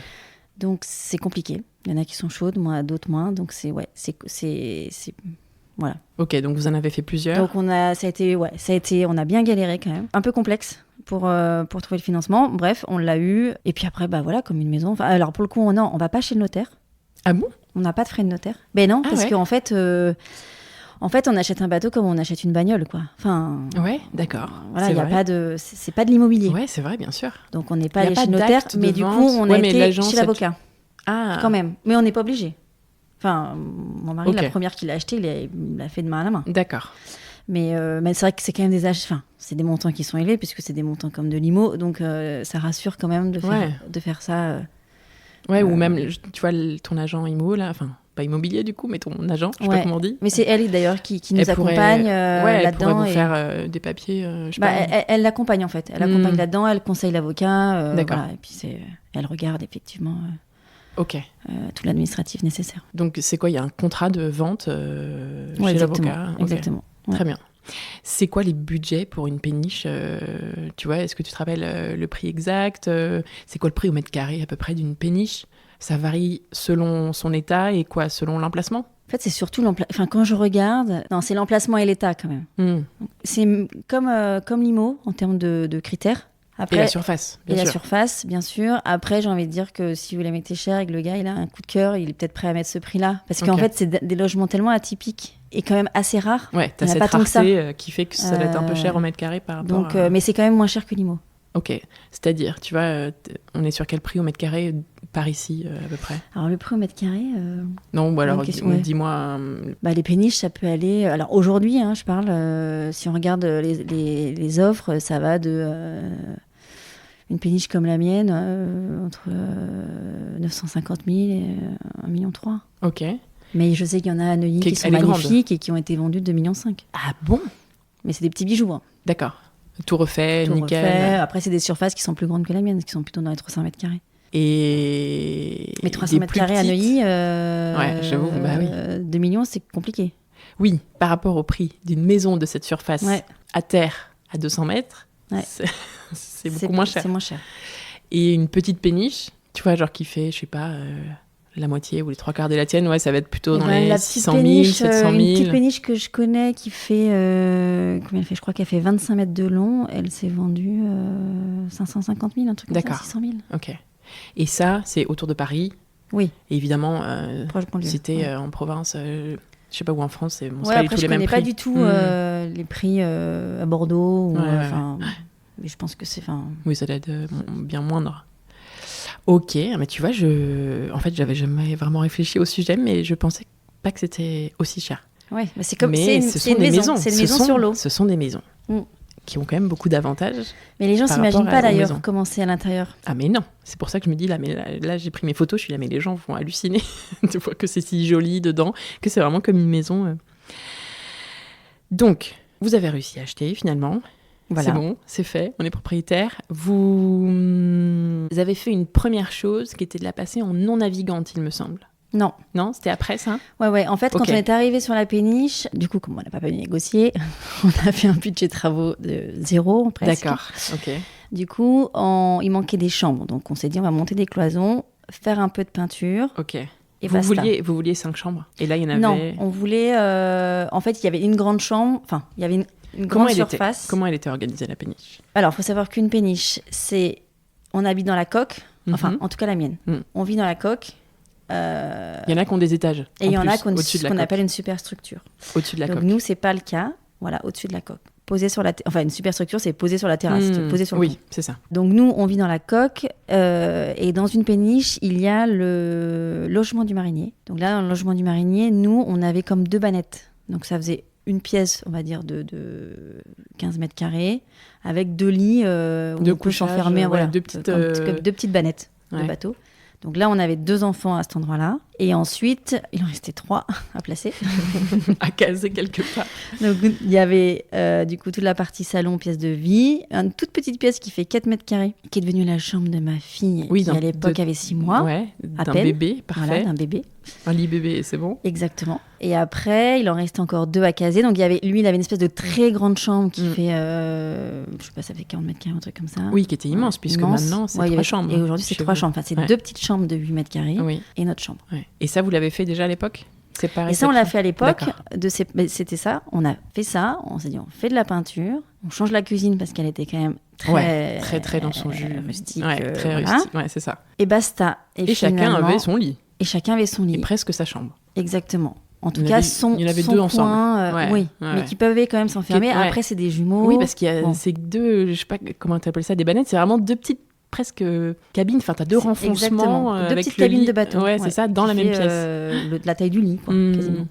Donc c'est compliqué. Il y en a qui sont chaudes, moi d'autres moins. Donc c'est voilà. Ok, donc vous en avez fait plusieurs. Donc on a bien galéré quand même. Un peu complexe pour trouver le financement. Bref, on l'a eu. Et puis après, bah voilà, comme une maison. Enfin, alors pour le coup, on va pas chez le notaire. Ah bon? On n'a pas de frais de notaire. Ben non, parce ouais. qu'en fait, on achète un bateau comme on achète une bagnole, quoi. Enfin. Ouais, d'accord. Voilà, C'est il y a vrai. pas de, c'est pas de l'immobilier. Ouais, c'est vrai, bien sûr. Donc on n'est pas Y a allé pas chez le notaire, d'acte mais de du coup vente. on Ouais, a mais été l'agence, chez l'avocat. Ah, Quand même. Mais on n'est pas obligé. Enfin, mon mari, Ok. la première qu'il a acheté, il l'a fait de main à la main. d'accord. Mais c'est vrai que c'est quand même enfin, c'est des montants qui sont élevés, puisque c'est des montants comme de l'IMO, donc ça rassure quand même Ouais. de faire ça. Ouais, ou même, tu vois, ton agent IMO, là, enfin, pas immobilier du coup, mais ton agent, je sais pas Ouais. comment on dit. Mais c'est elle d'ailleurs qui nous Elle pourrait- accompagne ouais, elle pourrait là-dedans. vous faire des papiers, je sais Bah, pas. elle l'accompagne en fait. Elle accompagne Hmm. là-dedans, elle conseille l'avocat. D'accord. Voilà, et puis elle regarde effectivement Ok. tout l'administratif nécessaire. Donc, c'est quoi? Il y a un contrat de vente Ouais, chez exactement. l'avocat? Ok. Exactement. Ouais. Très bien. C'est quoi les budgets pour une péniche tu vois, est-ce que tu te rappelles le prix exact c'est quoi le prix au mètre carré à peu près d'une péniche? Ça varie selon son état et quoi? Selon l'emplacement? En fait, c'est surtout enfin, quand je regarde, non, c'est l'emplacement et l'état quand même. Hmm. C'est comme l'IMO en termes de critères. Après, Et la surface, bien et la sûr. surface, bien sûr. Après, j'ai envie de dire que si vous la mettez cher et que le gars il a un coup de cœur, il est peut-être prêt à mettre ce prix-là. Parce qu'en Ok. fait, c'est des logements tellement atypiques et quand même assez rares. Ouais, t'as Il y en a cette pas tant que ça. rareté qui fait que ça va être un peu cher au mètre carré par rapport Donc, à... mais c'est quand même moins cher que l'IMO. Ok, c'est-à-dire, tu vois, on est sur quel prix au mètre carré par ici, à peu près? Alors, le prix au mètre carré, Non, ou alors, bonne question, ouais. dis-moi... les péniches, ça peut aller. Alors, aujourd'hui, je parle, si on regarde les offres, ça va de. Une péniche comme la mienne, entre 950 000 et 1,3 million. Ok. Mais je sais qu'il y en a à Neuilly qui sont Elle est grande. magnifiques et qui ont été vendus 2,5 millions. Ah bon? Mais c'est des petits bijoux. Hein. D'accord. Tout refait, Tout nickel. refait. Après, c'est des surfaces qui sont plus grandes que la mienne, qui sont plutôt dans les 300 mètres carrés. Et... Mais 300 des mètres plus carrés à petites? Neuilly, Ouais, j'avoue, bah oui. 2 millions, c'est compliqué. Oui, par rapport au prix d'une maison de cette surface Ouais. à terre à 200 mètres, Ouais. c'est beaucoup moins cher. C'est moins cher. Et une petite péniche, tu vois, genre qui fait, je sais pas, la moitié ou les trois quarts de la tienne, ouais, ça va être plutôt dans les la petite 600 000, péniche, 700 une petite 000. péniche que je connais qui fait. Combien elle fait? Je crois qu'elle fait 25 mètres de long. Elle s'est vendue 550 000, un truc comme ça, D'accord. 600 000. Ok. Et ça, c'est autour de Paris. Oui, Et évidemment, proche de banlieue. si t'es Ouais. En province, je sais pas où en France, c'est Ouais, pas du après, tout je les mêmes connais prix. pas du tout les prix à Bordeaux. Ou, Ouais, ouais, enfin, mais je pense que c'est. Oui, ça doit être bien moindre. Ok, mais tu vois, en fait, j'avais jamais vraiment réfléchi au sujet, mais je pensais pas que c'était aussi cher. Ouais, mais c'est comme. Mais C'est ce sont une des maison. maisons. C'est une maison sur l'eau. Ce sont des maisons Mm. qui ont quand même beaucoup d'avantages. Mais les gens par s'imaginent rapport pas aux d'ailleurs maisons. comment c'est à l'intérieur. Ah mais non, c'est pour ça que je me dis, là j'ai pris mes photos, je suis là, mais les gens vont halluciner de voir que c'est si joli dedans, que c'est vraiment comme une maison. Donc, vous avez réussi à acheter finalement. Voilà. C'est bon, c'est fait, on est propriétaire. Vous avez fait une première chose qui était de la passer en non navigante, il me semble. Non. Non, c'était après ça? Ouais. En fait, Ok. quand on est arrivé sur la péniche, du coup, comme on n'a pas pu négocier, on a fait un budget travaux de 0 presque. D'accord, ok. Du coup, il manquait des chambres. Donc, on s'est dit, on va monter des cloisons, faire un peu de peinture Ok. et Vous basta. vouliez 5 chambres? Et là, il y en avait... Non, on voulait... en fait, il y avait une grande chambre. Enfin, il y avait une Comment grande elle était? surface. Comment elle était organisée, la péniche? Alors, il faut savoir qu'une péniche, c'est... On habite dans la coque. Enfin, Mhm. en tout cas, la mienne. Mhm. On vit dans la coque. Il y en a qui ont des étages. Et il y en a au-dessus de la qu'on coque. appelle une superstructure. Au-dessus de la Donc coque. nous, c'est pas le cas. Voilà, au-dessus de la coque. Posé sur enfin, une superstructure, c'est posé sur la terrasse, posé sur le Oui, pont. c'est ça. Donc nous, on vit dans la coque et dans une péniche, il y a le logement du marinier. Donc là, dans le logement du marinier, nous, on avait comme 2 bannettes. Donc ça faisait une pièce, on va dire, de 15 mètres carrés avec 2 lits où Deux on peut couchages, s'enfermer. ouais, Voilà, deux petites, comme 2 petites bannettes ouais. de bateau. Donc là, on avait 2 enfants à cet endroit-là. Et ensuite, il en restait 3 à placer. À caser quelque part. Donc il y avait du coup toute la partie salon, pièce de vie, une toute petite pièce qui fait 4 mètres carrés, qui est devenue la chambre de ma fille, qui à l'époque avait 6 mois. Ouais, à d'un peine. bébé, parfait. Voilà, d'un bébé. Un lit bébé, c'est bon. Exactement. Et après, il en restait encore 2 à caser. Donc il avait une espèce de très grande chambre qui fait, je sais pas, ça fait 40 mètres carrés, un truc comme ça. Oui, qui était immense, puisque maintenant, c'est 3 chambres. Et aujourd'hui, c'est 3 chambres. Enfin, c'est 2 petites chambres de 8 mètres carrés et notre chambre. Ouais. Et ça, vous l'avez fait déjà à l'époque? Séparé? Et ça, on l'a fait à l'époque. C'était ça. On a fait ça. On s'est dit, on fait de la peinture. On change la cuisine parce qu'elle était quand même très dans son jus. Rustique. Très rustique. Ouais, c'est ça. Et basta. Et chacun avait son lit. Et chacun avait son lit. Et presque sa chambre. Exactement. En tout cas, il y en avait son 2 coin, ensemble. oui, mais qui peuvent quand même s'enfermer. Après, c'est des jumeaux. Oui, parce qu'il y a ces 2, je sais pas comment tu appelles ça, des bannettes. C'est vraiment 2 petites presque cabines. Enfin, tu as 2 renfoncements. 2 petites cabines de bateau. Ouais, c'est ça, dans la même pièce. La taille du lit, quoi, quasiment.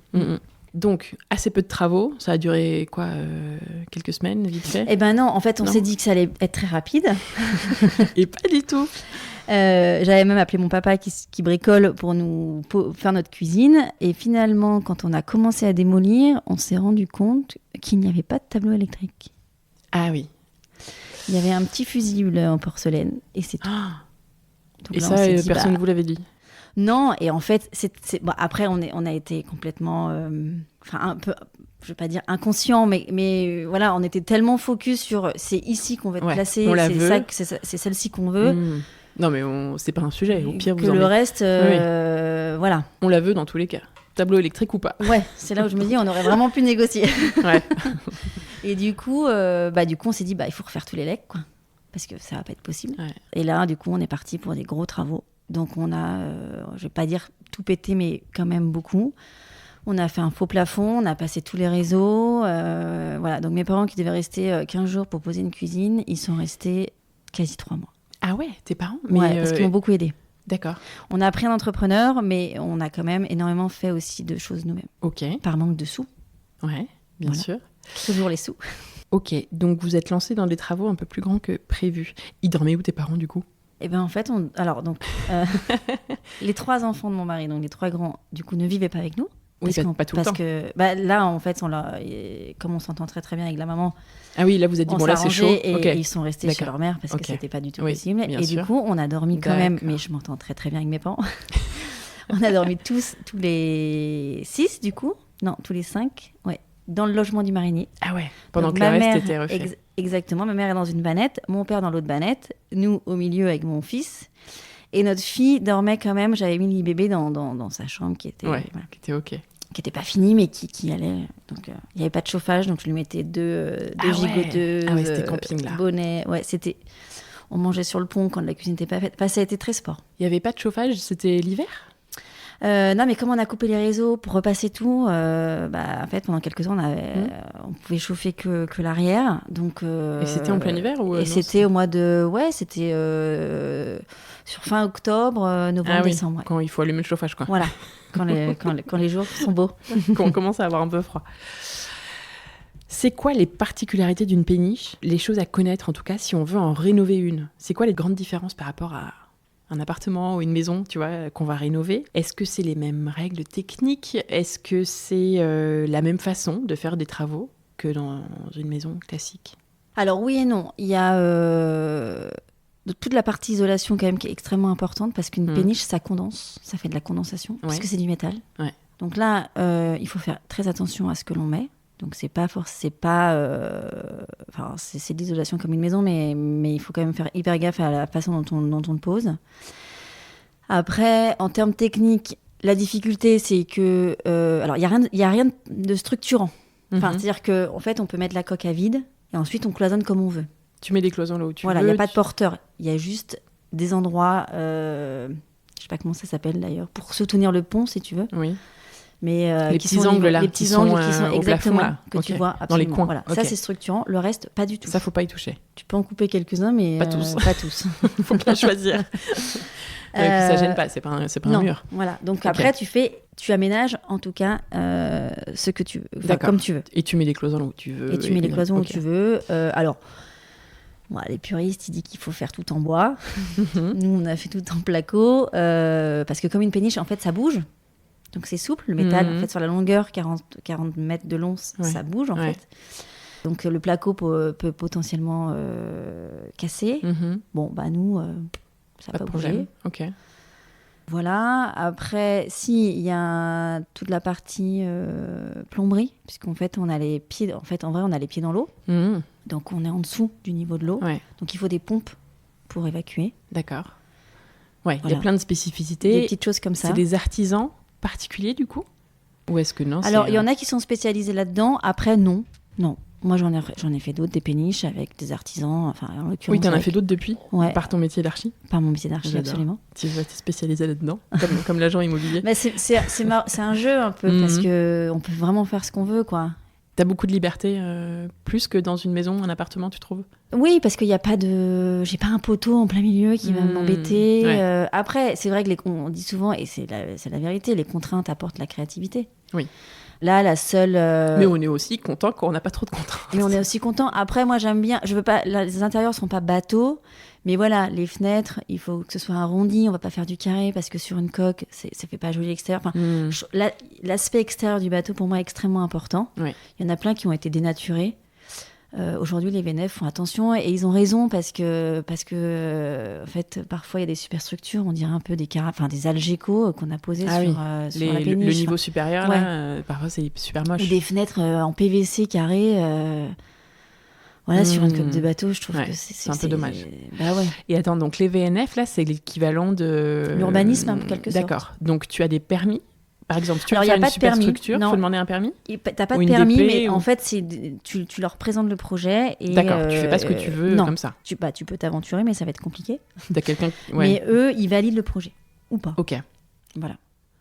Donc, assez peu de travaux. Ça a duré quoi, quelques semaines, vite fait? Eh ben non, en fait, on s'est dit que ça allait être très rapide. Et pas du tout. J'avais même appelé mon papa qui bricole pour nous faire notre cuisine. Et finalement, quand on a commencé à démolir, on s'est rendu compte qu'il n'y avait pas de tableau électrique. Ah oui. Il y avait un petit fusible en porcelaine et c'est tout. Donc et là, ça, personne ne vous l'avait dit? Non, et en fait, bon, après, on a été complètement... un peu... Je vais pas dire inconscient, mais voilà, on était tellement focus sur c'est ici qu'on va être placé, c'est celle-ci qu'on veut. Non, mais c'est pas un sujet. Au pire, que le reste, voilà. On la veut dans tous les cas. Tableau électrique ou pas. Ouais, c'est là où je me dis, on aurait vraiment pu négocier. Ouais. Et du coup, on s'est dit, il faut refaire tous les legs, quoi, parce que ça va pas être possible. Ouais. Et là, du coup, on est parti pour des gros travaux. Donc, on a, je vais pas dire tout pété, mais quand même beaucoup. On a fait un faux plafond, on a passé tous les réseaux. Voilà. Donc, mes parents qui devaient rester 15 jours pour poser une cuisine, ils sont restés quasi 3 mois. Ah ouais, tes parents? Ouais, parce qu'ils m'ont beaucoup aidé. D'accord. On a appris un entrepreneur, mais on a quand même énormément fait aussi de choses nous-mêmes. Ok. Par manque de sous. Ouais, bien sûr. Toujours les sous. Ok, donc vous êtes lancé dans des travaux un peu plus grands que prévu. Ils dormaient où tes parents du coup? Eh bien en fait, les 3 enfants de mon mari, donc les 3 grands, du coup ne vivaient pas avec nous. Oui, pas tout le temps. Parce que là, en fait, comme on s'entend très très bien avec la maman. Ah oui, là vous êtes dit, bon là c'est chaud. Et ils sont restés chez leur mère parce que c'était pas du tout possible. Et du coup, on a dormi quand même, mais je m'entends très très bien avec mes parents. On a dormi tous les 6 du coup. Non, tous les 5, ouais, dans le logement du marinier. Ah ouais, pendant que le reste était refait. Exactement, ma mère est dans une bannette, mon père dans l'autre bannette, nous au milieu avec mon fils. Et notre fille dormait quand même, j'avais mis le lit bébé dans sa chambre qui était... qui était ok. Qui n'était pas finie, mais qui allait... Donc, il n'y avait pas de chauffage, donc je lui mettais deux gigoteuses, c'était camping, là. Bonnet. Ouais, c'était... On mangeait sur le pont quand la cuisine n'était pas faite. Enfin, ça a été très sport. Il n'y avait pas de chauffage, c'était l'hiver? Non, mais comme on a coupé les réseaux pour repasser tout, en fait, pendant quelques temps, on pouvait chauffer que l'arrière. Donc, et c'était en plein hiver ou c'était au mois de... Ouais, c'était sur fin octobre, novembre, décembre. Ouais. Quand il faut allumer le chauffage, quoi. Voilà, quand les jours sont beaux. Quand on commence à avoir un peu froid. C'est quoi les particularités d'une péniche? Les choses à connaître, en tout cas, si on veut en rénover une. C'est quoi les grandes différences par rapport à un appartement ou une maison, tu vois, qu'on va rénover? Est-ce que c'est les mêmes règles techniques? Est-ce que c'est la même façon de faire des travaux que dans une maison classique? Alors oui et non. Il y a toute la partie isolation quand même qui est extrêmement importante parce qu'une péniche, ça condense, ça fait de la condensation, parce que c'est du métal. Ouais. Donc là, il faut faire très attention à ce que l'on met. Donc c'est de l'isolation comme une maison, mais il faut quand même faire hyper gaffe à la façon dont on le pose. Après, en termes techniques, la difficulté, c'est que alors il y a rien de structurant. Enfin, c'est-à-dire que en fait, on peut mettre la coque à vide et ensuite on cloisonne comme on veut. Tu mets des cloisons là où tu veux. Voilà, il n'y a pas de porteur. Il y a juste des endroits, je sais pas comment ça s'appelle d'ailleurs, pour soutenir le pont, si tu veux. Oui. Mais les petits angles là, les petits angles qui sont au exactement plafond, là. que tu vois absolument. Dans les coins. Voilà. Ça c'est structurant, le reste pas du tout. Ça faut pas y toucher. Tu peux en couper quelques-uns, mais pas tous. Pas tous. Faut bien choisir. Ça gêne pas, c'est pas un mur. Voilà. Donc après tu aménages en tout cas ce que tu veux, comme tu veux. Et tu mets les cloisons où tu veux. Et tu mets les cloisons où tu veux. Alors Bon, les puristes, ils disent qu'il faut faire tout en bois. Nous, on a fait tout en placo. Parce que comme une péniche, en fait, ça bouge. Donc c'est souple. Le métal, en fait, sur la longueur, 40 mètres de long, ça bouge, en fait. Donc le placo peut potentiellement casser. Bon, bah nous, ça n'a pas bougé. Ok. Voilà. Après, il y a toute la partie plomberie, puisqu'en fait, on a les pieds. En fait, en vrai, on a les pieds dans l'eau. Donc, on est en dessous du niveau de l'eau. Ouais. Donc, il faut des pompes pour évacuer. D'accord. Ouais, il voilà. y a plein de spécificités. Des petites choses comme ça. C'est des artisans particuliers, du coup? Ou est-ce que non? Alors, il y en a qui sont spécialisés là-dedans. Après, non. Moi, j'en ai fait d'autres, des péniches avec des artisans. Enfin, en l'occurrence. Oui, t'en as fait d'autres depuis? Ouais. Par ton métier d'archi? Par mon métier d'archi, absolument. Tu vas t'es spécialisée là-dedans, comme l'agent immobilier. Mais c'est un jeu un peu, parce qu'on peut vraiment faire ce qu'on veut, quoi. T'as beaucoup de liberté, plus que dans une maison, un appartement, tu trouves? Oui, parce qu'il n'y a pas de... J'ai pas un poteau en plein milieu qui va m'embêter. Ouais. Après, c'est vrai on dit souvent, et c'est la vérité, les contraintes apportent la créativité. Oui. Là, la seule... Mais on est aussi content quand on n'a pas trop de contraintes. Mais on est aussi content. Après, moi, j'aime bien... Les intérieurs ne sont pas bateaux, mais voilà, les fenêtres, il faut que ce soit arrondi. On ne va pas faire du carré, parce que sur une coque, ça ne fait pas joli l'extérieur. Enfin, l'aspect extérieur du bateau, pour moi, est extrêmement important. Oui. Il y en a plein qui ont été dénaturés. Aujourd'hui, les VNF font attention, et ils ont raison, parce que en fait, parfois, il y a des superstructures, on dirait un peu des algécos qu'on a posés sur la péniche. Le niveau supérieur, là, parfois, c'est super moche. Ou des fenêtres en PVC carré, sur une coque de bateau, je trouve que c'est un peu dommage. Bah ouais. Et attends, donc les VNF, là, c'est l'équivalent de... l'urbanisme, en quelque sorte. D'accord. Donc, tu as des permis? Par exemple, tu veux Alors, faire y a pas une de superstructure, il permis. faut demander un permis? T'as pas de permis, mais en fait, tu leur présentes le projet. Et, d'accord, tu fais pas ce que tu veux comme ça. Tu peux t'aventurer, mais ça va être compliqué. T'as quelqu'un... Mais eux, ils valident le projet, ou pas. Ok. Voilà.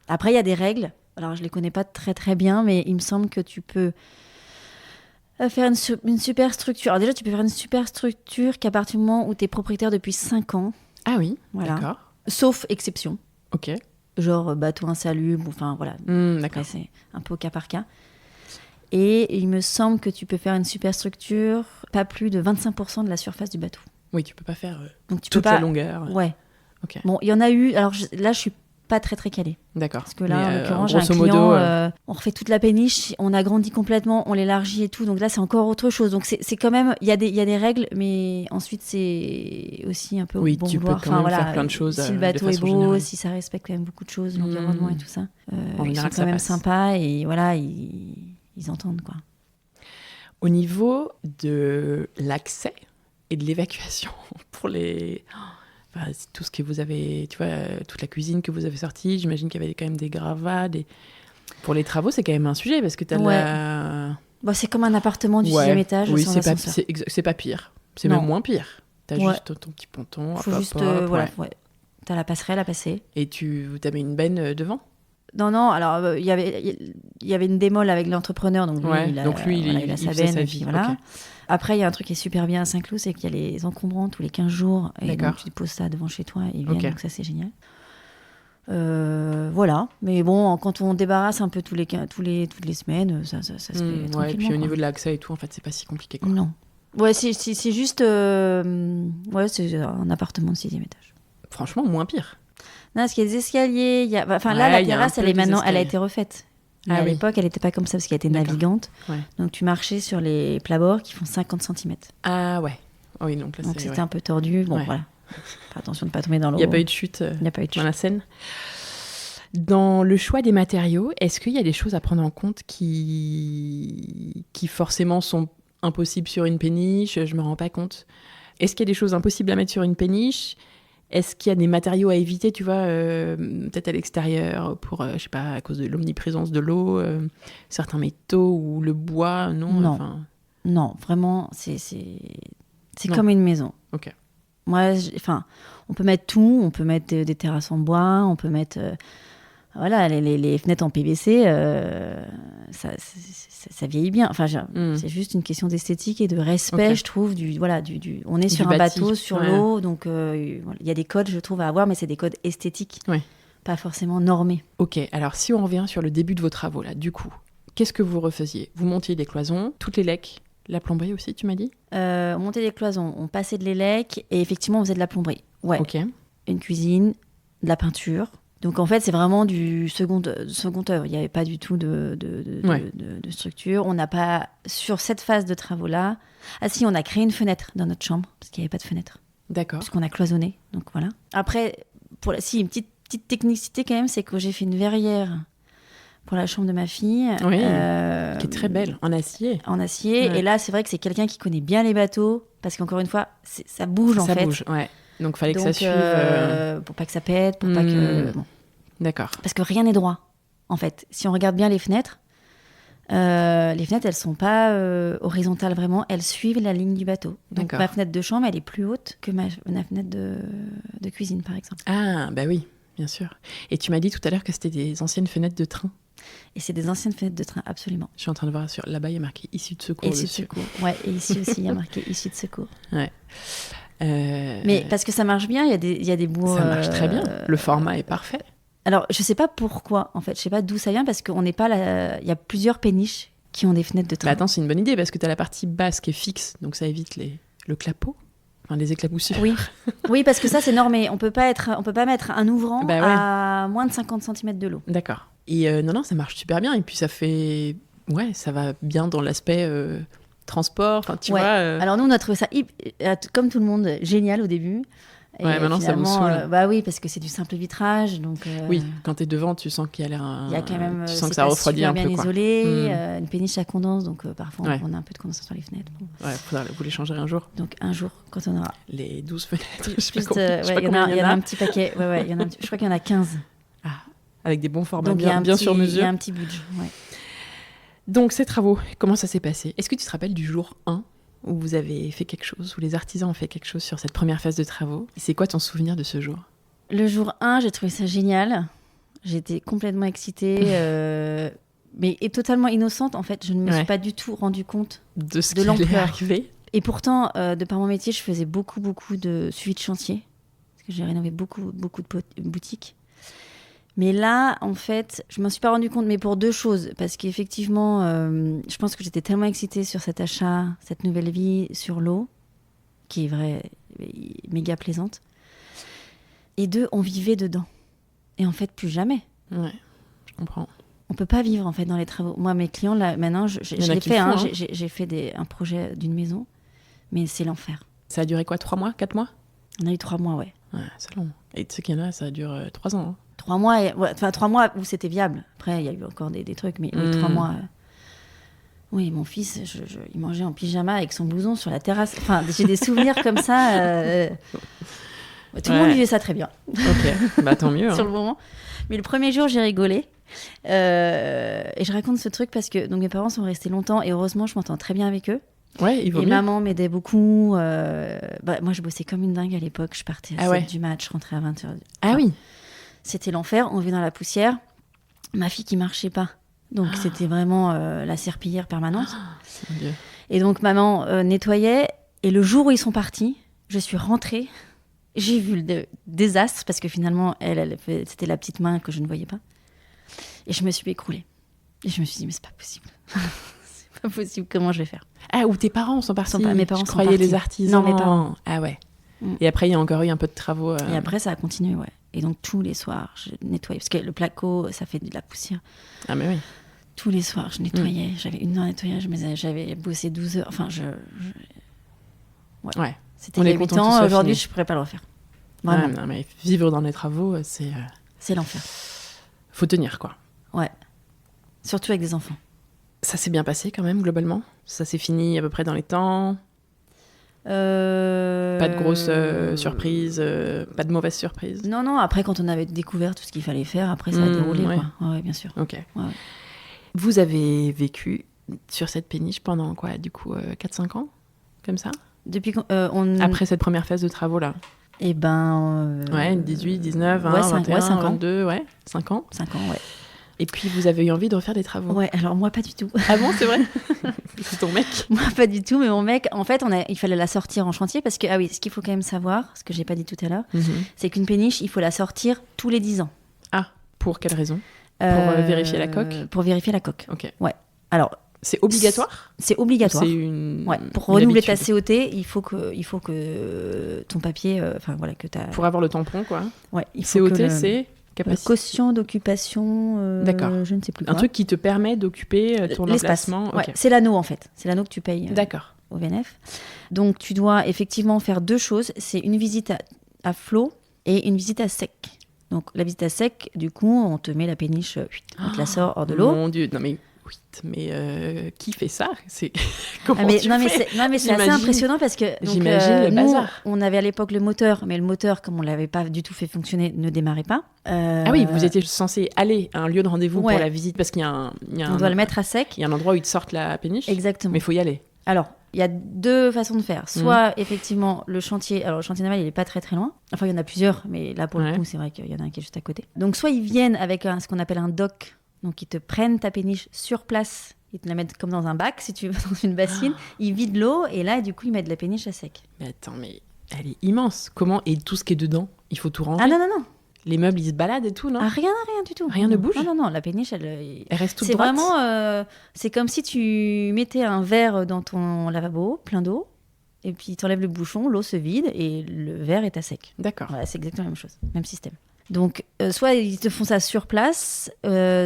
Après, il y a des règles. Alors, je les connais pas très très bien, mais il me semble que tu peux faire une superstructure. Alors déjà, tu peux faire une superstructure qu'à partir du moment où tu es propriétaire depuis 5 ans. Ah oui, voilà. D'accord. Sauf exception. Ok. Genre bateau insalubre, enfin voilà. D'accord. Après, c'est un peu au cas par cas. Et il me semble que tu peux faire une superstructure pas plus de 25% de la surface du bateau. Oui, tu peux pas faire donc, tu toute peux pas... la longueur. Ouais. Ok. Bon, il y en a eu... Alors là, je suis pas très très calée. D'accord. Parce que là, en l'occurrence, j'ai un grosso client, modo, on refait toute la péniche, on agrandit complètement, on l'élargit et tout. Donc là, c'est encore autre chose. Donc c'est quand même... Il y a des règles, mais ensuite, c'est aussi un peu oui, bon tu vouloir. peux quand même faire plein de choses. Si le bateau est beau, générale. si ça respecte quand même beaucoup de choses, l'environnement et tout ça. En ils général, sont quand même passe. sympas et voilà, ils entendent, quoi. Au niveau de l'accès et de l'évacuation pour les... Enfin, tout ce que vous avez, tu vois, toute la cuisine que vous avez sortie, j'imagine qu'il y avait quand même des gravats. Pour les travaux, c'est quand même un sujet parce que tu as la... Bon, c'est comme un appartement du 6e étage. Oui, sans c'est pas pire. C'est même moins pire. Tu as juste ton petit ponton. Faut juste, voilà, tu as la passerelle à passer. Et tu as mis une benne devant? Non, alors il y avait une démole avec l'entrepreneur, donc lui, il a sa benne. Et puis, voilà. Okay. Après, il y a un truc qui est super bien à Saint-Cloud, c'est qu'il y a les encombrants tous les 15 jours. Et donc, tu poses ça devant chez toi et ils viennent, donc ça, c'est génial. Voilà. Mais bon, quand on débarrasse un peu toutes les semaines, ça se fait tranquillement. Et puis au niveau de l'accès et tout, en fait, c'est pas si compliqué, quoi. Non. Ouais, c'est juste... c'est un appartement de 6e étage. Franchement, moins pire. Non, parce qu'il y a des escaliers. La terrasse, elle a été refaite. Mais à l'époque, elle n'était pas comme ça parce qu'elle était navigante. Ouais. Donc, tu marchais sur les plabords qui font 50 cm. Ah ouais. Oh, oui, donc c'était un peu tordu. Bon, voilà. Faire attention de ne pas tomber dans l'eau. Il n'y a pas eu de chute dans la Seine. Dans le choix des matériaux, est-ce qu'il y a des choses à prendre en compte qui forcément sont impossibles sur une péniche? Je ne me rends pas compte. Est-ce qu'il y a des choses impossibles à mettre sur une péniche? Est-ce qu'il y a des matériaux à éviter, tu vois, peut-être à l'extérieur, pour, je sais pas, à cause de l'omniprésence de l'eau, certains métaux ou le bois? Non, vraiment, c'est comme une maison. Ok. Moi, on peut mettre tout, on peut mettre des terrasses en bois, on peut mettre... les fenêtres en PVC, ça vieillit bien. Enfin, c'est juste une question d'esthétique et de respect, je trouve. On est sur un bateau, sur l'eau, donc il y a des codes, je trouve, à avoir, mais c'est des codes esthétiques, pas forcément normés. Ok, alors si on revient sur le début de vos travaux, là, du coup, qu'est-ce que vous refaisiez? Vous montiez des cloisons, toutes les lecs La plomberie aussi, tu m'as dit? On montait des cloisons, on passait de l'élec et effectivement, on faisait de la plomberie. Ouais. Ok. Une cuisine, de la peinture. Donc en fait, c'est vraiment du second œuvre. Il n'y avait pas du tout de structure. On n'a pas, sur cette phase de travaux-là... Ah si, on a créé une fenêtre dans notre chambre, parce qu'il n'y avait pas de fenêtre. D'accord. Puisqu'on a cloisonné, donc voilà. Après, une petite technicité quand même, c'est que j'ai fait une verrière pour la chambre de ma fille. Oui, qui est très belle, en acier. En acier. Ouais. Et là, c'est vrai que c'est quelqu'un qui connaît bien les bateaux, parce qu'encore une fois, ça bouge en fait. Ça bouge, ouais. Donc, fallait que ça suive. Pour pas que ça pète, pour pas que... Bon. D'accord. Parce que rien n'est droit, en fait. Si on regarde bien les fenêtres, elles sont pas horizontales vraiment, elles suivent la ligne du bateau. Donc D'accord. ma fenêtre de chambre, elle est plus haute que ma fenêtre de cuisine, par exemple. Ah, bah oui, bien sûr. Et tu m'as dit tout à l'heure que c'était des anciennes fenêtres de train. Et c'est des anciennes fenêtres de train, absolument. Je suis en train de voir là-bas, il y a marqué issue de secours. Issue de secours. Ouais, et ici aussi, il y a marqué issue de secours. Ouais. Mais parce que ça marche bien, il y a des bouts... Ça marche très bien. Le format est parfait. Alors, je sais pas pourquoi, en fait. Je sais pas d'où ça vient, parce qu'on n'est pas là... Il y a plusieurs péniches qui ont des fenêtres de train. Bah attends, c'est une bonne idée, parce que tu as la partie basse qui est fixe, donc ça évite le clapot, enfin les éclaboussures. Oui, parce que ça, c'est normé. On peut pas mettre un ouvrant Bah ouais. à moins de 50 cm de l'eau. D'accord. Et non, ça marche super bien. Et puis ça fait... Ouais, ça va bien dans l'aspect transport, enfin tu vois... Alors nous, on a trouvé ça, comme tout le monde, génial au début. Et ouais, maintenant ça vous saoule. Bah oui, parce que c'est du simple vitrage, donc... Oui, quand t'es devant, tu sens qu'il y a l'air... Il y a quand même... Tu sens que ça refroidit un peu, bien quoi. isolé, une péniche à condense, donc parfois Ouais. on a un peu de condensation sur les fenêtres. Bon. Ouais, vous les changerez un jour. Donc un jour, quand on aura... Les 12 fenêtres, je sais Plus pas combien, je sais pas combien il y en a un petit paquet. Ouais, je crois qu'il y en a 15. Ah, avec des bons formats Donc bien sur il y mesure. a un petit budget, ouais. Donc ces travaux, comment ça s'est passé? Est-ce que tu te rappelles du jour 1 où vous avez fait quelque chose, où les artisans ont fait quelque chose sur cette première phase de travaux? Et c'est quoi ton souvenir de ce jour? Le jour 1, j'ai trouvé ça génial. J'étais complètement excitée, mais totalement innocente. En fait, je ne me suis pas du tout rendu compte de ce de qui allait l'ampleur. arriver. Et pourtant, de par mon métier, je faisais beaucoup de suivi de chantier. Parce que j'ai rénové beaucoup de boutiques. Mais là, en fait, je m'en suis pas rendu compte, mais pour deux choses. Parce qu'effectivement, je pense que j'étais tellement excitée sur cet achat, cette nouvelle vie sur l'eau, qui est méga plaisante. Et deux, on vivait dedans. Et en fait, plus jamais. Ouais, je comprends. On peut pas vivre en fait dans les travaux. Moi, mes clients, là, maintenant, je l'ai fait. J'ai fait un projet d'une maison, mais c'est l'enfer. Ça a duré quoi, 3 mois, 4 mois? On a eu 3 mois, ouais. Ouais, c'est long. Et tu sais qu'il y en a, ça dure 3 ans. Hein. 3 mois, 3 mois où c'était viable. Après, il y a eu encore des trucs, mais oui, 3 mois. Oui, mon fils, il mangeait en pyjama avec son blouson sur la terrasse. Enfin, j'ai des souvenirs comme ça. Tout le monde vivait ça très bien. Ok, bah tant mieux. Sur le moment. Mais le premier jour, j'ai rigolé. Et je raconte ce truc parce que donc, mes parents sont restés longtemps et heureusement, je m'entends très bien avec eux. Ouais, il vaut et mieux. Maman m'aidait beaucoup. Moi, je bossais comme une dingue à l'époque. Je partais à 7 du match, je rentrais à 20h. Ah oui. C'était l'enfer. On vivait dans la poussière. Ma fille qui marchait pas. Donc, c'était vraiment la serpillière permanente. Mon Dieu. Et donc, maman nettoyait. Et le jour où ils sont partis, je suis rentrée. J'ai vu le désastre parce que finalement, c'était la petite main que je ne voyais pas. Et je me suis écroulée. Et je me suis dit, mais c'est pas possible. C'est pas possible, comment je vais faire? Ah, ou tes parents sont partis? Mes parents je sont croyais partis. les artisans. Non, mes parents. Ah ouais. Et après, il y a encore eu un peu de travaux. Et après, ça a continué, ouais. Et donc, tous les soirs, je nettoyais. Parce que le placo, ça fait de la poussière. Ah, mais oui. Tous les soirs, je nettoyais. J'avais une heure de nettoyage, mais j'avais bossé 12 heures. Enfin, Ouais. C'était il y a 8 ans. Aujourd'hui, je ne pourrais pas le refaire. Vraiment. Ouais, non, mais vivre dans les travaux, c'est... C'est l'enfer. Faut tenir, quoi. Ouais. Surtout avec des enfants. Ça s'est bien passé, quand même, globalement? Ça s'est fini à peu près dans les temps? Pas de grosses surprises, pas de mauvaises surprises? Non, après, quand on avait découvert tout ce qu'il fallait faire, après, ça a déroulé, ouais. quoi. Ouais, bien sûr. Ok. Ouais. Vous avez vécu sur cette péniche pendant quoi, du coup, 4-5 ans? Comme ça? Depuis Après cette première phase de travaux-là? Eh ben... Ouais, 18, 19, 20, 21, 5 ans. 22, ouais, 5 ans. 5 ans, ouais. Et puis, vous avez eu envie de refaire des travaux? Ouais, alors moi, pas du tout. Ah bon, c'est vrai? C'est ton mec? Moi, pas du tout, mais mon mec, en fait, il fallait la sortir en chantier parce que, ce qu'il faut quand même savoir, ce que j'ai pas dit tout à l'heure, c'est qu'une péniche, il faut la sortir tous les 10 ans. Ah, pour quelle raison? Pour vérifier la coque? Pour vérifier la coque. Ok. Ouais. Alors, C'est obligatoire ? C'est obligatoire. C'est une... Ouais, pour une renouveler ta habitude. COT, il faut que ton papier, que t'as. Pour avoir le tampon, quoi. Ouais, il faut COT, que c'est capacité. caution d'occupation. D'accord. Je ne sais plus Un quoi. truc qui te permet d'occuper ton L'espace. emplacement. Ouais, Ok. c'est l'anneau en fait. C'est l'anneau que tu payes D'accord. au VNF. Donc tu dois effectivement faire 2 choses. C'est une visite à flot et une visite à sec. Donc la visite à sec, du coup, on te met la péniche, on te la sort hors de l'eau. Mon Dieu, non mais oui, mais qui fait ça ? C'est comment Ah, mais, tu non, mais fais c'est assez J'imagine- impressionnant parce que donc, j'imagine le nous, bazar. on avait à l'époque le moteur, mais le moteur, comme on l'avait pas du tout fait fonctionner, ne démarrait pas. Ah oui, vous étiez censé aller à un lieu de rendez-vous Ouais. pour la visite parce qu'il y a On doit le mettre à sec. Il y a un endroit où ils te sortent la péniche. Exactement. Mais il faut y aller. Alors, il y a 2 façons de faire. Soit, effectivement, le chantier naval, il est pas très très loin. Enfin, il y en a plusieurs, mais là, pour Ouais. le coup, c'est vrai qu'il y en a un qui est juste à côté. Donc, soit ils viennent avec ce qu'on appelle un dock. Donc, ils te prennent ta péniche sur place. Ils te la mettent comme dans un bac, si tu veux, dans une bassine. Ils vident l'eau et là, du coup, ils mettent la péniche à sec. Mais attends, mais elle est immense. Comment ? Et tout ce qui est dedans, il faut tout ranger. Ah non, non, non. Les meubles, ils se baladent et tout, non ? Ah, rien du tout. Rien ne bouge ? Non, non, non. La péniche, elle Elle reste toute c'est droite. vraiment... c'est comme si tu mettais un verre dans ton lavabo, plein d'eau, et puis tu enlèves le bouchon, l'eau se vide et le verre est à sec. D'accord. Voilà, c'est exactement la même chose, même système. Donc, soit ils te font ça sur place,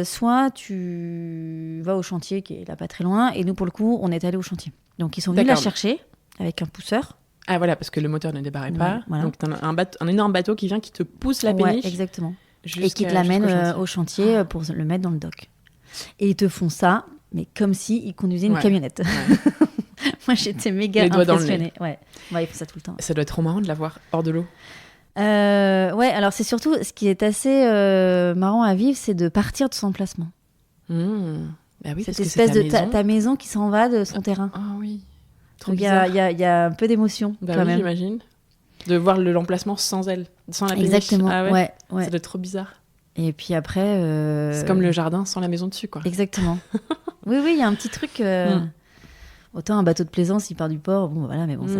soit tu vas au chantier qui est là pas très loin, et nous, pour le coup, on est allé au chantier. Donc, ils sont venus la D'accord. chercher avec un pousseur. Ah voilà, parce que le moteur ne débarrait pas. Ouais, voilà. Donc t'as un énorme bateau qui vient, qui te pousse la Ouais, péniche. exactement. Et qui jusqu'à- te l'amène jusqu'au chantier. au chantier pour le mettre dans le dock. Et ils te font ça, mais comme si ils conduisaient une Ouais. camionnette. Ouais. Moi, j'étais méga Les doigts dans le impressionnée. Ouais, ils font ça tout le temps. Ça doit être trop marrant de l'avoir hors de l'eau. Ouais, alors c'est surtout ce qui est assez marrant à vivre, c'est de partir de son emplacement. Bah oui, Cette parce que espèce c'est de ta maison. ta maison qui s'en va de son terrain. Ah oui. Trop Donc il y bizarre. y a un peu d'émotion Bah quand oui, même. j'imagine. De voir l'emplacement sans elle, sans la péniche. Exactement. Ah ouais. Ouais. Ça doit être trop bizarre. Et puis après. C'est comme le jardin sans la maison dessus, quoi. Exactement. oui, il y a un petit truc. Autant un bateau de plaisance, il part du port, bon voilà, mais bon, ça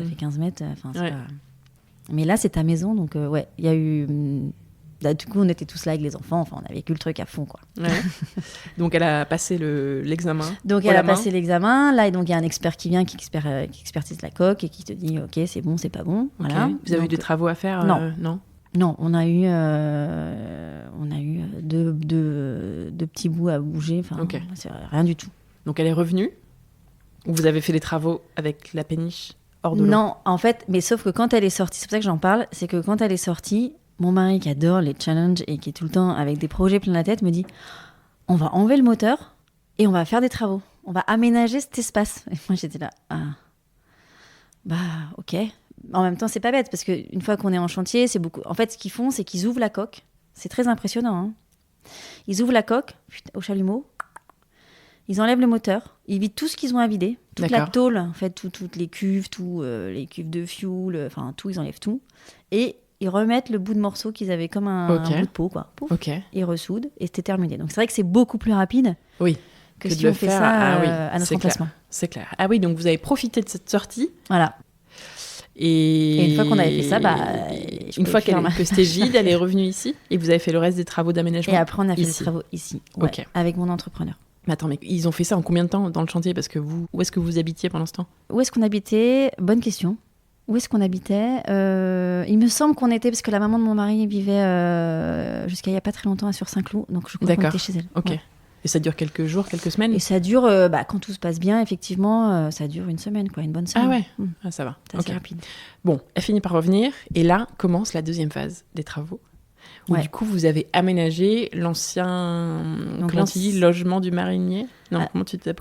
fait 15 mètres. C'est Ouais. pas... Mais là, c'est ta maison, donc ouais, il y a eu. Du coup, on était tous là avec les enfants, enfin, on a vécu le truc à fond, quoi. Ouais. Donc elle a passé l'examen. Donc haut elle la a main. passé l'examen, là, et donc il y a un expert qui vient, qui expertise la coque et qui te dit, ok, c'est bon, c'est pas bon. Ok. Voilà. Vous avez eu Donc, des travaux à faire non. Non. Non, on a eu deux petits bouts à bouger, enfin, Ok. c'est rien du tout. Donc elle est revenue. Ou vous avez fait les travaux avec la péniche hors de l'eau. Non, en fait, mais sauf que quand elle est sortie, c'est pour ça que j'en parle, c'est que quand elle est sortie, mon mari qui adore les challenges et qui est tout le temps avec des projets plein la tête me dit, on va enlever le moteur et on va faire des travaux. On va aménager cet espace. Et moi j'étais là, bah ok. En même temps, c'est pas bête parce qu'une fois qu'on est en chantier, c'est beaucoup. En fait, ce qu'ils font, c'est qu'ils ouvrent la coque. C'est très impressionnant. Hein. Ils ouvrent la coque au chalumeau. Ils enlèvent le moteur, ils vident tout ce qu'ils ont à vider, toute la D'accord. tôle, en fait, toutes les cuves, les cuves de fuel, enfin tout, ils enlèvent tout. Et ils remettent le bout de morceau qu'ils avaient comme un Ok. bout de peau, quoi. Pouf, Ok. ils ressoudent et c'était terminé. Donc c'est vrai que c'est beaucoup plus rapide Oui. que Que si de le on fait faire, ça ah oui, à notre c'est clair. emplacement. C'est clair. Ah oui, donc vous avez profité de cette sortie. Voilà. Et une fois qu'on avait fait ça, je une pouvais fois plus faire que c'était vide, elle est revenue ici et vous avez fait le reste des travaux d'aménagement. Et après, on a fait ici. des travaux ici, ouais, Ok. avec mon entrepreneur. Mais attends, mais ils ont fait ça en combien de temps dans le chantier ? Parce que où est-ce que vous habitiez pendant ce temps ? Où est-ce qu'on habitait ? Bonne question. Où est-ce qu'on habitait ? Il me semble qu'on était, parce que la maman de mon mari vivait jusqu'à il n'y a pas très longtemps à Sur-Saint-Cloud, donc je crois qu'on D'accord. était chez elle. Ok. Ouais. Et ça dure quelques jours, quelques semaines ? Et ça dure, quand tout se passe bien, effectivement, ça dure une semaine, quoi, une bonne semaine. Ah ouais, Mm. ah, ça va. C'est assez Ok. rapide. Bon, elle finit par revenir et là commence la deuxième phase des travaux. Où Ouais. du coup, vous avez aménagé l'ancien Donc, comment tu dis, logement du marinier. Non, Ah.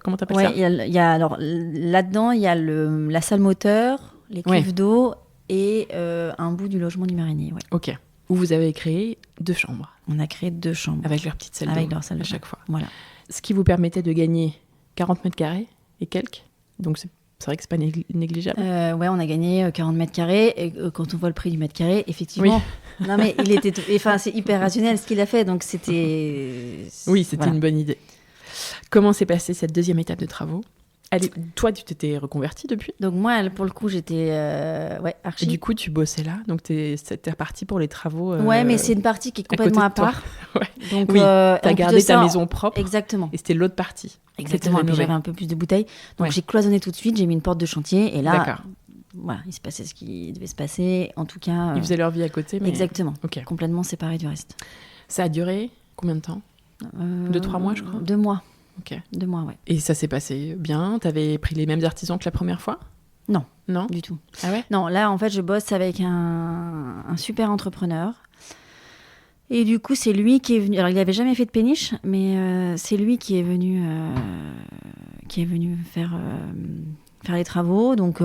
comment t'appelles Ouais, ça il y a alors là-dedans, il y a la salle moteur, les cuves Ouais. d'eau et un bout du logement du marinier. Ouais. Ok. Où vous avez créé 2 chambres On a créé 2 chambres avec leur petite salle avec d'eau leur salle à de chaque bain. fois. Voilà. Ce qui vous permettait de gagner 40 mètres carrés et quelques. Donc c'est vrai que c'est pas négligeable. Ouais, on a gagné 40 mètres carrés. Et quand on voit le prix du mètre carré, effectivement. Non, mais il était. Enfin, c'est hyper rationnel ce qu'il a fait. Donc c'était. Oui, c'était Voilà. une bonne idée. Comment s'est passée cette deuxième étape de travaux ? Toi, tu t'étais reconvertie depuis? Donc moi, pour le coup, j'étais archi. Et du coup, tu bossais là, donc t'es repartie pour les travaux. Ouais, mais c'est une partie qui est complètement à part. Ouais. Donc, Oui, t'as en plus gardé de ça, ta maison propre. Exactement. Et c'était l'autre partie. Exactement. Et puis j'avais un peu plus de bouteilles. Donc Ouais. j'ai cloisonné tout de suite, j'ai mis une porte de chantier. Et là, D'accord. voilà, il se passait ce qui devait se passer. En tout cas. Ils faisaient leur vie à côté, mais... Exactement. Ok. Complètement séparés du reste. Ça a duré combien de temps? 2-3 mois, je crois. 2 mois. Ok. 2 mois, ouais. Et ça s'est passé bien? T'avais pris les mêmes artisans que la première fois? Non. Non? Du tout. Ah ouais? Non, là, en fait, je bosse avec un super entrepreneur. Et du coup, c'est lui qui est venu. Alors, il n'avait jamais fait de péniche, mais c'est lui qui est venu faire les travaux. Donc,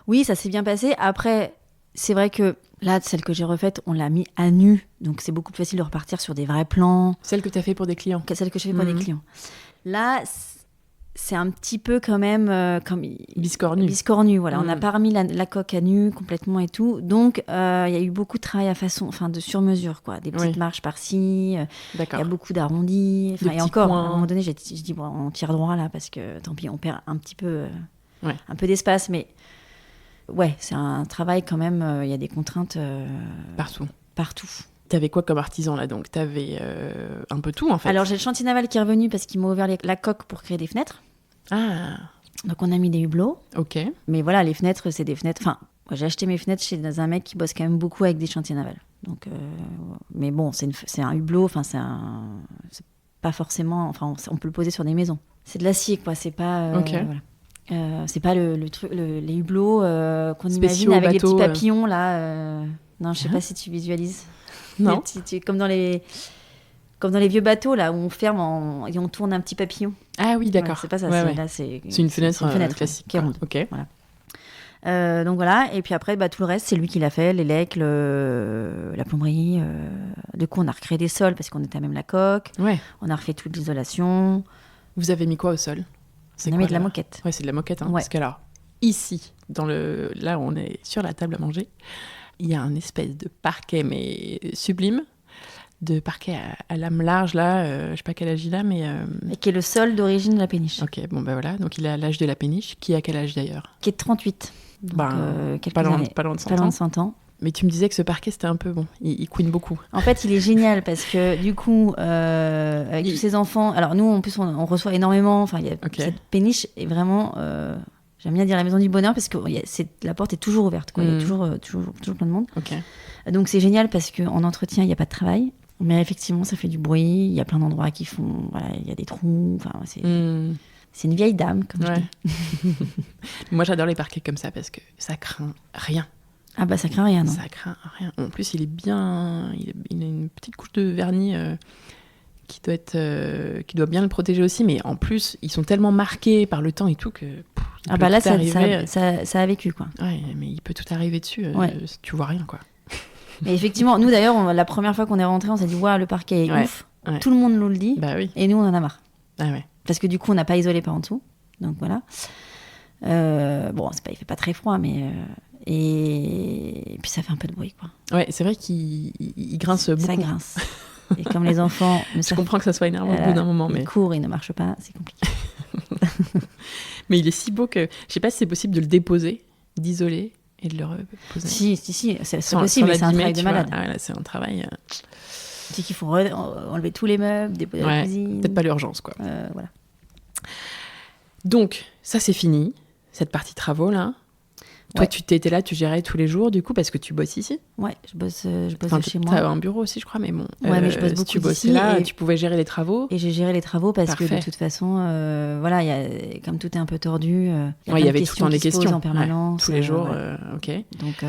oui, ça s'est bien passé. Après, c'est vrai que là, celle que j'ai refaite, on l'a mis à nu. Donc, c'est beaucoup plus facile de repartir sur des vrais plans. Celle que tu as fait pour des clients? Celle que je fais pour des clients. Là, c'est un petit peu quand même comme biscornu, voilà. On n'a pas remis la coque à nu complètement et tout. Donc, il y a eu beaucoup de travail de sur-mesure, quoi. Des petites marches par-ci. Il y a beaucoup d'arrondis. Et encore, à un moment donné, j'ai dit, bon, on tire droit là parce que tant pis, on perd un petit peu, un peu d'espace. Mais ouais, c'est un travail quand même. Il y a des contraintes partout. T'avais quoi comme artisan là donc? T'avais un peu tout en fait. Alors j'ai le chantier naval qui est revenu parce qu'il m'a ouvert la coque pour créer des fenêtres. Ah. Donc on a mis des hublots. Ok. Mais voilà, les fenêtres, c'est des fenêtres. Enfin, moi, j'ai acheté mes fenêtres chez un mec qui bosse quand même beaucoup avec des chantiers navals. Donc, mais bon, c'est un hublot. Enfin, c'est pas forcément. Enfin, on peut le poser sur des maisons. C'est de l'acier, quoi. C'est pas. Voilà. C'est pas le truc, les hublots qu'on imagine avec les petits papillons là. Non, je sais pas si tu visualises. Non. Comme dans les vieux bateaux là où on ferme et on tourne un petit papillon. Ah oui, d'accord. Ouais, c'est pas ça. Là, c'est une fenêtre classique. Qui est ronde. Ok. Voilà. Donc voilà. Et puis après, tout le reste, c'est lui qui l'a fait. L'élec, la plomberie. Du coup, on a recréé des sols parce qu'on était à même la coque. Ouais. On a refait toute l'isolation. Vous avez mis quoi au sol? On a mis de la moquette. Ouais, c'est de la moquette. Ouais. Parce que alors, ici, là, on est sur la table à manger. Il y a un espèce de parquet, mais sublime. De parquet à lame large, là, je sais pas quel âge il a, mais... Et qui est le sol d'origine de la péniche. Ok, bon ben voilà, donc il a l'âge de la péniche, qui a quel âge d'ailleurs? Qui est de 38. Donc, pas loin de 100 ans. Mais tu me disais que ce parquet, c'était un peu bon, il couine beaucoup. En fait, il est génial parce que du coup, avec tous ces enfants... Alors nous, en plus, on reçoit énormément, cette péniche est vraiment... J'aime bien dire la maison du bonheur parce que la porte est toujours ouverte, quoi. Il y a toujours plein de monde. Okay. Donc c'est génial parce qu'en entretien, il n'y a pas de travail. Mais effectivement, ça fait du bruit. Il y a plein d'endroits qui font... Voilà, il y a des trous. Enfin, c'est une vieille dame, comme je dis. Moi, j'adore les parquets comme ça parce que ça craint rien. Ah bah ça craint rien, non? Ça craint rien. En plus, il est bien... Il a une petite couche de vernis... qui doit bien le protéger aussi, mais en plus, ils sont tellement marqués par le temps et tout que... là, ça a vécu, quoi. Ouais, mais il peut tout arriver dessus, tu vois rien, quoi. Mais effectivement, nous d'ailleurs, la première fois qu'on est rentré, on s'est dit, waouh, le parquet est ouf. Ouais. Tout le monde nous le dit. Bah oui. Et nous, on en a marre. Ah ouais. Parce que du coup, on n'a pas isolé par en dessous. Donc voilà. Bon, il fait pas très froid, mais... Et puis ça fait un peu de bruit, quoi. Ouais, c'est vrai qu'il grince beaucoup. Ça grince. Et comme les enfants... Je comprends que ça soit énervant au bout d'un moment, mais... Ils courent, ils ne marchent pas, c'est compliqué. Mais il est si beau que... Je sais pas si c'est possible de le déposer, d'isoler et de le reposer. Si, c'est possible, mais c'est un travail de malade. Ah, là, c'est un travail... C'est qu'il faut enlever tous les meubles, déposer la cuisine... Peut-être pas l'urgence, quoi. Voilà. Donc, ça c'est fini, cette partie travaux, là. Toi, tu étais là, tu gérais tous les jours, du coup, parce que tu bosses ici? Ouais, je bosse de chez moi. Tu as un bureau aussi, je crois, mais bon. Ouais, mais je bosse beaucoup si tu bossais là, tu pouvais gérer les travaux. Et j'ai géré les travaux parce que de toute façon, voilà, comme tout est un peu tordu, il y avait tout le temps des questions en permanence. tous les jours, ok. Donc,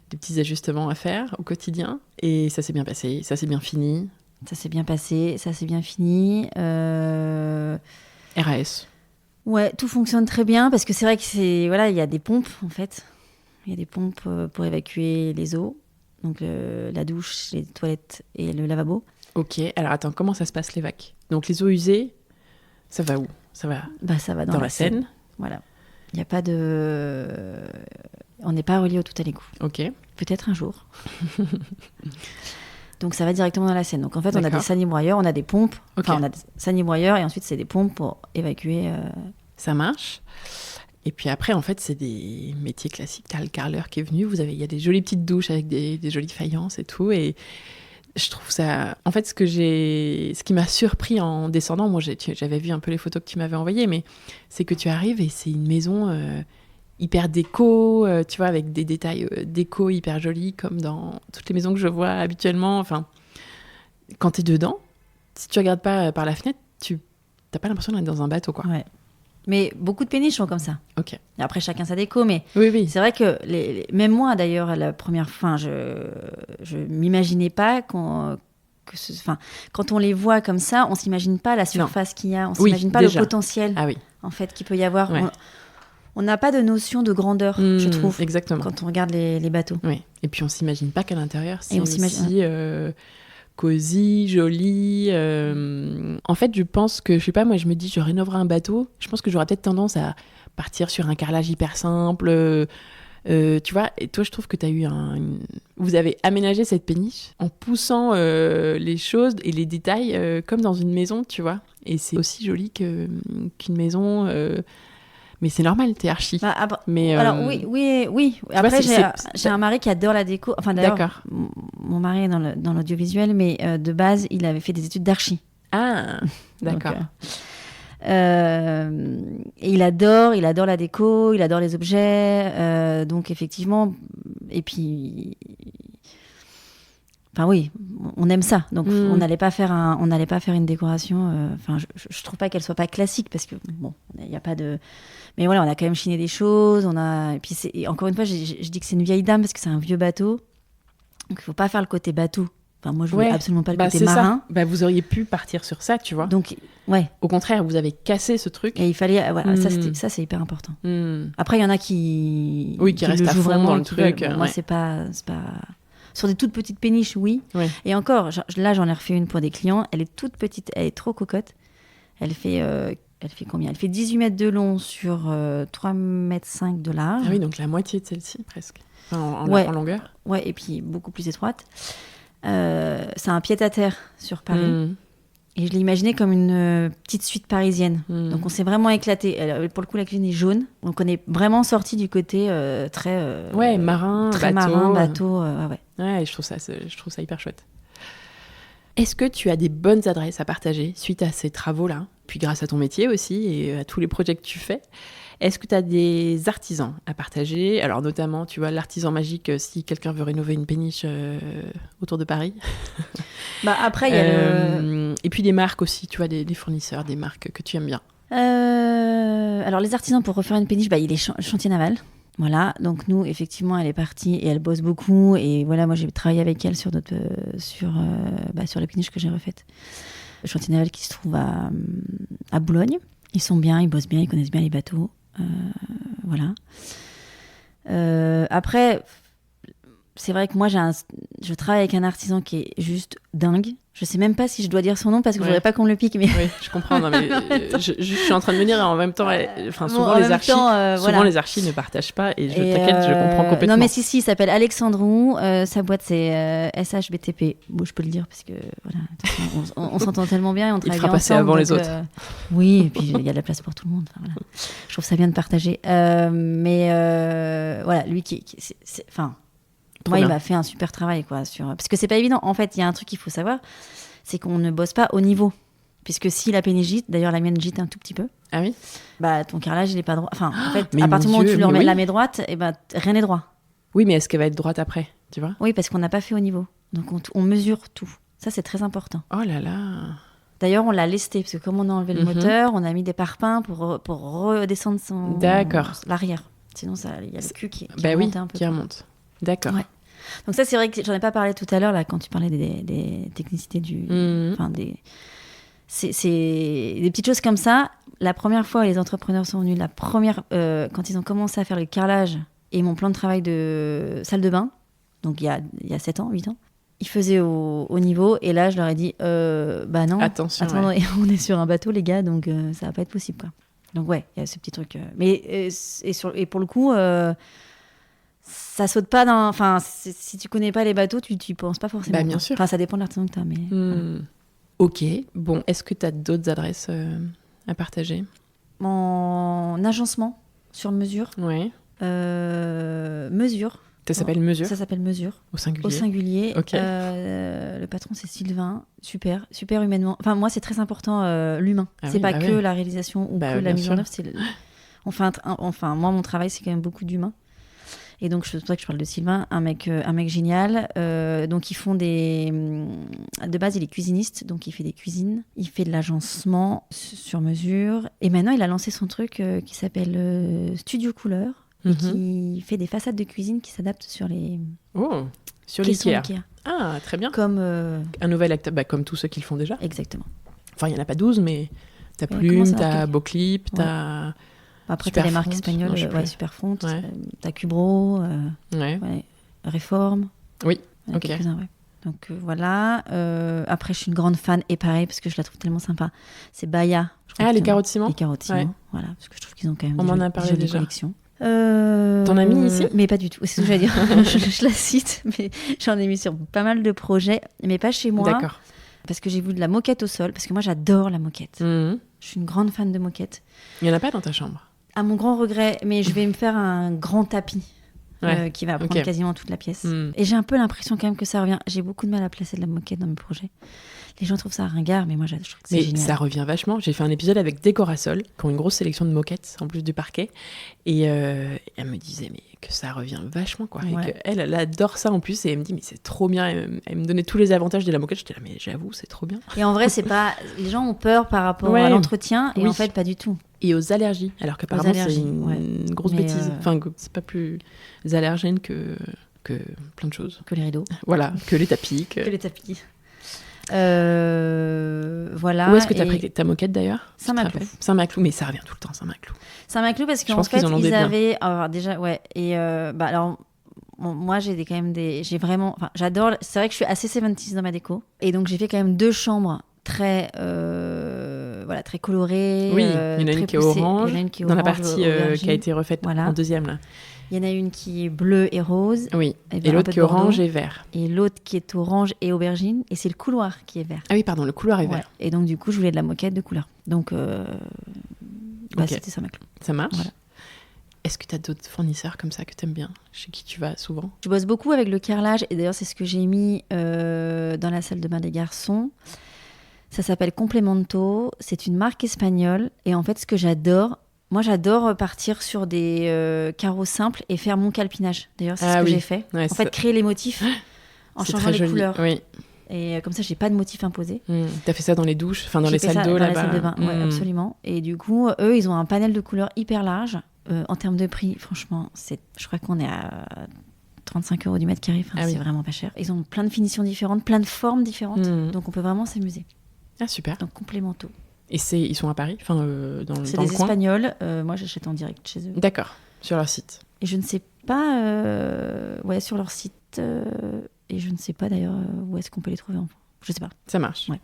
des petits ajustements à faire au quotidien. Et ça s'est bien passé, ça s'est bien fini. Ça s'est bien passé, ça s'est bien fini. RAS. Ouais, tout fonctionne très bien parce que c'est vrai que voilà, il y a des pompes en fait. Il y a des pompes pour évacuer les eaux. Donc la douche, les toilettes et le lavabo. Ok, alors attends, comment ça se passe l'évac? Donc les eaux usées, ça va où? Ça va ça va dans la Seine. Voilà. Il n'y a pas de... On n'est pas relié au tout à l'égout. Ok. Peut-être un jour. Donc ça va directement dans la Seine. Donc en fait, on a des salibroyeurs, on a des pompes. Okay. Enfin, on a des salibroyeurs et ensuite c'est des pompes pour évacuer ça marche. Et puis après, en fait, c'est des métiers classiques. T'as le carreleur qui est venu, il y a des jolies petites douches avec des jolies faïences et tout. Et je trouve ça... En fait, ce qui m'a surpris en descendant, moi j'avais vu un peu les photos que tu m'avais envoyées, mais c'est que tu arrives et c'est une maison hyper déco, tu vois, avec des détails déco hyper jolis, comme dans toutes les maisons que je vois habituellement. Enfin, quand t'es dedans, si tu regardes pas par la fenêtre, t'as pas l'impression d'être dans un bateau, quoi. Ouais. Mais beaucoup de péniches sont comme ça. Ok. Et après, chacun sa déco, mais Oui. c'est vrai que même moi, d'ailleurs, la première fois, je m'imaginais pas quand on les voit comme ça, on s'imagine pas la surface qu'il y a, on s'imagine pas déjà. le potentiel en fait qu'il peut y avoir. Ouais. On n'a pas de notion de grandeur, je trouve, exactement. quand on regarde les bateaux. Oui. Et puis on s'imagine pas qu'à l'intérieur, c'est on aussi cosy, joli. En fait, je pense que, je sais pas, moi, je me dis, je rénoverai un bateau. Je pense que j'aurais peut-être tendance à partir sur un carrelage hyper simple. Tu vois, et toi, je trouve que vous avez aménagé cette péniche en poussant les choses et les détails comme dans une maison, tu vois. Et c'est aussi joli qu'une maison. Mais c'est normal, t'es archi. Alors oui. Après, j'ai un mari qui adore la déco. Enfin, d'ailleurs, d'accord. Mon mari est dans l'audiovisuel, mais de base, il avait fait des études d'archi. Ah, d'accord. Et il adore la déco, il adore les objets. Donc effectivement, et puis, enfin oui, on aime ça. Donc on n'allait pas faire une décoration. Enfin, je trouve pas qu'elle soit pas classique parce que bon, il y a pas de. Mais voilà, on a quand même chiné des choses. Et puis encore une fois, je dis que c'est une vieille dame parce que c'est un vieux bateau. Donc il faut pas faire le côté bateau. Enfin, moi, je voulais absolument pas le côté marin. Vous auriez pu partir sur ça, tu vois. Donc, ouais. Au contraire, vous avez cassé ce truc. Et il fallait... Voilà, ça, c'est hyper important. Après, il y en a qui restent à fond vraiment, dans le truc. Bon, moi, c'est pas... Sur des toutes petites péniches, oui. Ouais. Et encore, là, j'en ai refait une pour des clients. Elle est toute petite, elle est trop cocotte. Elle fait combien ? Elle fait 18 mètres de long sur 3,5 mètres de large. Ah oui, donc la moitié de celle-ci, presque. Enfin, en longueur. Ouais, et puis beaucoup plus étroite. C'est un pied-à-terre sur Paris. Et je l'ai imaginé comme une petite suite parisienne. Donc on s'est vraiment éclaté. Pour le coup, la cuisine est jaune. Donc on est vraiment sorti du côté très marin, très bateau. Ouais, je trouve ça hyper chouette. Est-ce que tu as des bonnes adresses à partager suite à ces travaux-là, puis grâce à ton métier aussi et à tous les projets que tu fais? Est-ce que tu as des artisans à partager? Alors notamment, tu vois, l'artisan magique, si quelqu'un veut rénover une péniche autour de Paris. Après, il y a Et puis des marques aussi, tu vois, des fournisseurs, des marques que tu aimes bien. Alors les artisans pour refaire une péniche, il est chantier naval. Voilà, donc nous, effectivement, elle est partie et elle bosse beaucoup. Et voilà, moi, j'ai travaillé avec elle sur les péniches que j'ai refaites. Le chantier naval qui se trouve à Boulogne. Ils sont bien, ils bossent bien, ils connaissent bien les bateaux. Voilà. Après, c'est vrai que moi, je travaille avec un artisan qui est juste dingue. Je sais même pas si je dois dire son nom parce que je voudrais pas qu'on me le pique. Mais... Oui, je comprends. Non, mais je suis en train de me dire, en même temps, souvent les archis ne partagent pas et t'inquiète, je comprends complètement. Non, mais si, il s'appelle Alexandrou. Sa boîte, c'est SHBTP. Bon, je peux le dire parce que voilà, on s'entend tellement bien et on travaille bien ensemble. Il fera passer avant les autres. Oui, et puis il y a de la place pour tout le monde. Voilà. Je trouve ça bien de partager. Voilà, lui moi, il m'a fait un super travail, quoi, parce que c'est pas évident. En fait, il y a un truc qu'il faut savoir, c'est qu'on ne bosse pas au niveau. Puisque si la péniche gîte, d'ailleurs la mienne gîte un tout petit peu. Ah oui. Ton carrelage, il est pas droit. Enfin, en fait, à partir du moment où tu lui la mets droite, rien n'est droit. Oui, mais est-ce qu'elle va être droite après, tu vois ? Oui, parce qu'on n'a pas fait au niveau. Donc on mesure tout. Ça, c'est très important. Oh là là. D'ailleurs, on l'a lesté, parce que comme on a enlevé le moteur, on a mis des parpaings pour redescendre l'arrière. Sinon, il y a le cul qui remonte un peu. Qui remonte. D'accord. Ouais. Donc ça, c'est vrai que j'en ai pas parlé tout à l'heure, là, quand tu parlais des technicités c'est des petites choses comme ça. La première fois, les entrepreneurs sont venus, quand ils ont commencé à faire le carrelage et mon plan de travail de salle de bain, donc il y a 7 ans, 8 ans, ils faisaient au niveau, et là, je leur ai dit, non, attention, on est sur un bateau, les gars, donc ça va pas être possible, quoi. Donc ouais, il y a ce petit truc. Mais et pour le coup... ça saute pas dans... Enfin, si tu connais pas les bateaux, tu penses pas forcément. Bien sûr. Enfin, ça dépend de l'artisan que tu as, mais... Ok. Bon, est-ce que tu as d'autres adresses à partager ? En agencement sur mesure. Ouais. Mesure. Ça s'appelle Mesure Ça s'appelle Mesure. au singulier. Au singulier. Ok. Le patron, c'est Sylvain. Super, super humainement. Enfin, moi, c'est très important l'humain. Ah c'est oui, pas bah que ouais. la réalisation ou Bah que oui, la bien mise en sûr. œuvre. Enfin, moi, mon travail, c'est quand même beaucoup d'humain. Et donc, c'est pour ça que je parle de Sylvain, un mec génial. Donc, ils font de base, il est cuisiniste, donc il fait des cuisines. Il fait de l'agencement sur mesure. Et maintenant, il a lancé son truc qui s'appelle Studio Couleur. Et Mhm. qui fait des façades de cuisine qui s'adaptent sur les Oh, sur caissons l'Ikea. Ikea. Ah, très bien. Comme... Un nouvel acteur, comme tous ceux qui le font déjà. Exactement. Enfin, il n'y en a pas 12, mais t'as comment Plume, ça t'as s'appelle Beauclip, Ouais. t'as... Après, t'as les marques Superfront. espagnoles. Non, je sais plus. Superfront. Ouais. T'as Cubro, Ouais. Réforme. Oui, Il y en a ok. quelques-uns, ouais. Donc voilà. Après, je suis une grande fan, et pareil, parce que je la trouve tellement sympa. C'est Baya. Ah, les carottes ciment. Les carottes ciment, Ouais. voilà. Parce que je trouve qu'ils ont quand même On des m'en jolies- a parlé des jolies déjà. collections. T'en as mis ici Mais pas du tout. C'est ce que j'allais dire. je la cite, mais j'en ai mis sur pas mal de projets, mais pas chez moi. D'accord. Parce que j'ai vu de la moquette au sol, parce que moi, j'adore la moquette. Mhm. Je suis une grande fan de moquette. Il n'y en a pas dans ta chambre. À mon grand regret, mais je vais me faire un grand tapis Ouais. qui va prendre Ok. quasiment toute la pièce. Mm. Et j'ai un peu l'impression quand même que ça revient. J'ai beaucoup de mal à placer de la moquette dans mes projets. Les gens trouvent ça ringard, mais moi je trouve que c'est Mais génial. ça revient vachement. J'ai fait un épisode avec Décorasol, qui ont une grosse sélection de moquettes, en plus du parquet. Et elle me disait mais que ça revient vachement, quoi. Ouais. Et elle adore ça en plus. Et elle me dit, mais c'est trop bien. Elle me donnait tous les avantages de la moquette. J'étais là, mais j'avoue, c'est trop bien. Et en vrai, c'est pas. Les gens ont peur par rapport Ouais. à l'entretien, et Oui. en fait, pas du tout. Et aux allergies. Alors qu'apparemment, c'est allergies, une ouais. grosse Mais, bêtise. Enfin, c'est pas plus allergène que plein de choses. Que les rideaux, Voilà, que les tapis. que les tapis. Voilà. Où est-ce que tu as et pris ta moquette d'ailleurs? Saint-Maclou. Tu te rappelles Saint-Maclou, mais ça revient tout le temps, Saint-Maclou. Saint-Maclou, parce Je qu'en pense fait, qu'ils en ont des ils biens. avaient. Alors, déjà, ouais. Et alors. Bon, moi, j'ai quand même des. J'ai vraiment. Enfin, j'adore. C'est vrai que je suis assez 70s dans ma déco. Et donc, j'ai fait quand même 2 chambres très. Voilà, très colorées. Oui, il y en a très une qui est poussées. orange, Il y en a une qui est dans la orange, partie aubergine. qui a été refaite Voilà. en deuxième. Là. Il y en a une qui est bleue et rose. Oui, Et et un l'autre peu qui est de Bordeaux. orange et vert. Et l'autre qui est orange et aubergine. Et c'est le couloir qui est vert. Ah oui, pardon, le couloir est Ouais. vert. Et donc, du coup, je voulais de la moquette de couleur. Donc, Ok. c'était Saint-Maclou. Ça marche. Voilà. Est-ce que tu as d'autres fournisseurs comme ça que tu aimes bien, chez qui tu vas souvent? Je bosse beaucoup avec le carrelage. Et d'ailleurs, c'est ce que j'ai mis dans la salle de bain des garçons. Ça s'appelle Complemento. C'est une marque espagnole. Et en fait, ce que j'adore, moi, j'adore partir sur des carreaux simples et faire mon calpinage. D'ailleurs, c'est Ah ce que oui. j'ai fait. Ouais, En fait, créer les motifs en c'est changeant très les joli. couleurs. Oui. Et comme ça, j'ai pas de motif imposé. T'as fait ça dans les douches, enfin dans J'ai les fait salles ça d'eau dans la là-bas. salle de bain, ouais, absolument. Et du coup, eux, ils ont un panel de couleurs hyper large. En termes de prix, franchement, je crois qu'on est à 35 € du mètre carré. Enfin, Ah oui. c'est vraiment pas cher. Ils ont plein de finitions différentes, plein de formes différentes. Mm. Donc, on peut vraiment s'amuser. Ah super. Donc, Complemento. Et ils sont à Paris, enfin dans C'est dans des le coin. Espagnols. Moi, j'achète en direct chez eux. D'accord, sur leur site. Et je ne sais pas, sur leur site. Et je ne sais pas d'ailleurs où est-ce qu'on peut les trouver. Je sais pas. Ça marche. Ouais.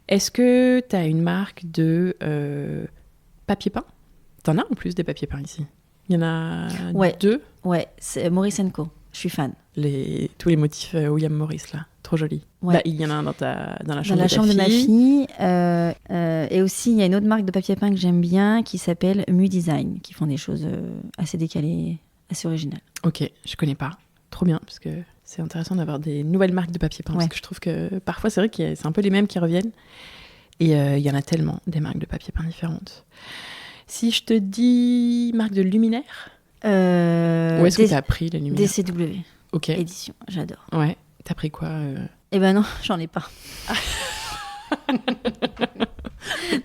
Est-ce que tu as une marque de papier peint? T'en as en plus des papiers peints ici. Il y en a Ouais. 2. Ouais, c'est Maurice & Co. Je suis fan. Tous les motifs William Morris là, trop joli. Ouais. Bah, il y en a un dans la Dans chambre la de ta chambre de ma fille. fille. Et aussi, il y a une autre marque de papier peint que j'aime bien qui s'appelle Mu Design, qui font des choses assez décalées, assez originales. Ok, je connais pas. Trop bien, parce que c'est intéressant d'avoir des nouvelles marques de papier peint. Ouais. Parce que je trouve que parfois, c'est vrai que c'est un peu les mêmes qui reviennent. Et il y en a tellement, des marques de papier peint différentes. Si je te dis marque de luminaire, où est-ce que tu as pris les luminaires? DCW, Ok, édition, j'adore. ouais. T'as pris quoi Eh ben non, j'en ai pas.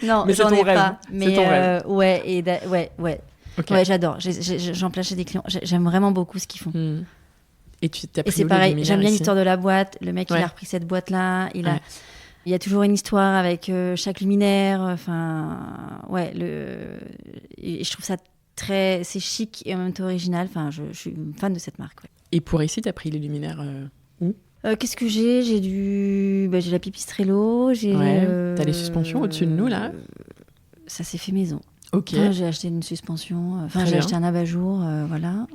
Non, Mais c'est j'en ton ai rêve. pas. C'est Mais ton rêve. ouais. Ok. Ouais, j'adore. J'en place chez des clients. J'aime vraiment beaucoup ce qu'ils font. Hmm. Et tu t'as Et pris c'est où les pareil, luminaires j'aime bien ici? l'histoire de la boîte. Le mec, il Ouais. a repris cette boîte-là. Ouais. Il y a toujours une histoire avec chaque luminaire. Enfin, ouais. Et je trouve ça c'est chic et en même temps original. Enfin, je suis fan de cette marque. Ouais. Et pour ici, t'as pris les luminaires où? Qu'est-ce que j'ai? J'ai la Pipistrello. Ouais. T'as les suspensions au-dessus de nous, là? Ça s'est fait maison. Ok. Enfin, j'ai acheté une suspension. Très J'ai bien. acheté un abat-jour. Voilà.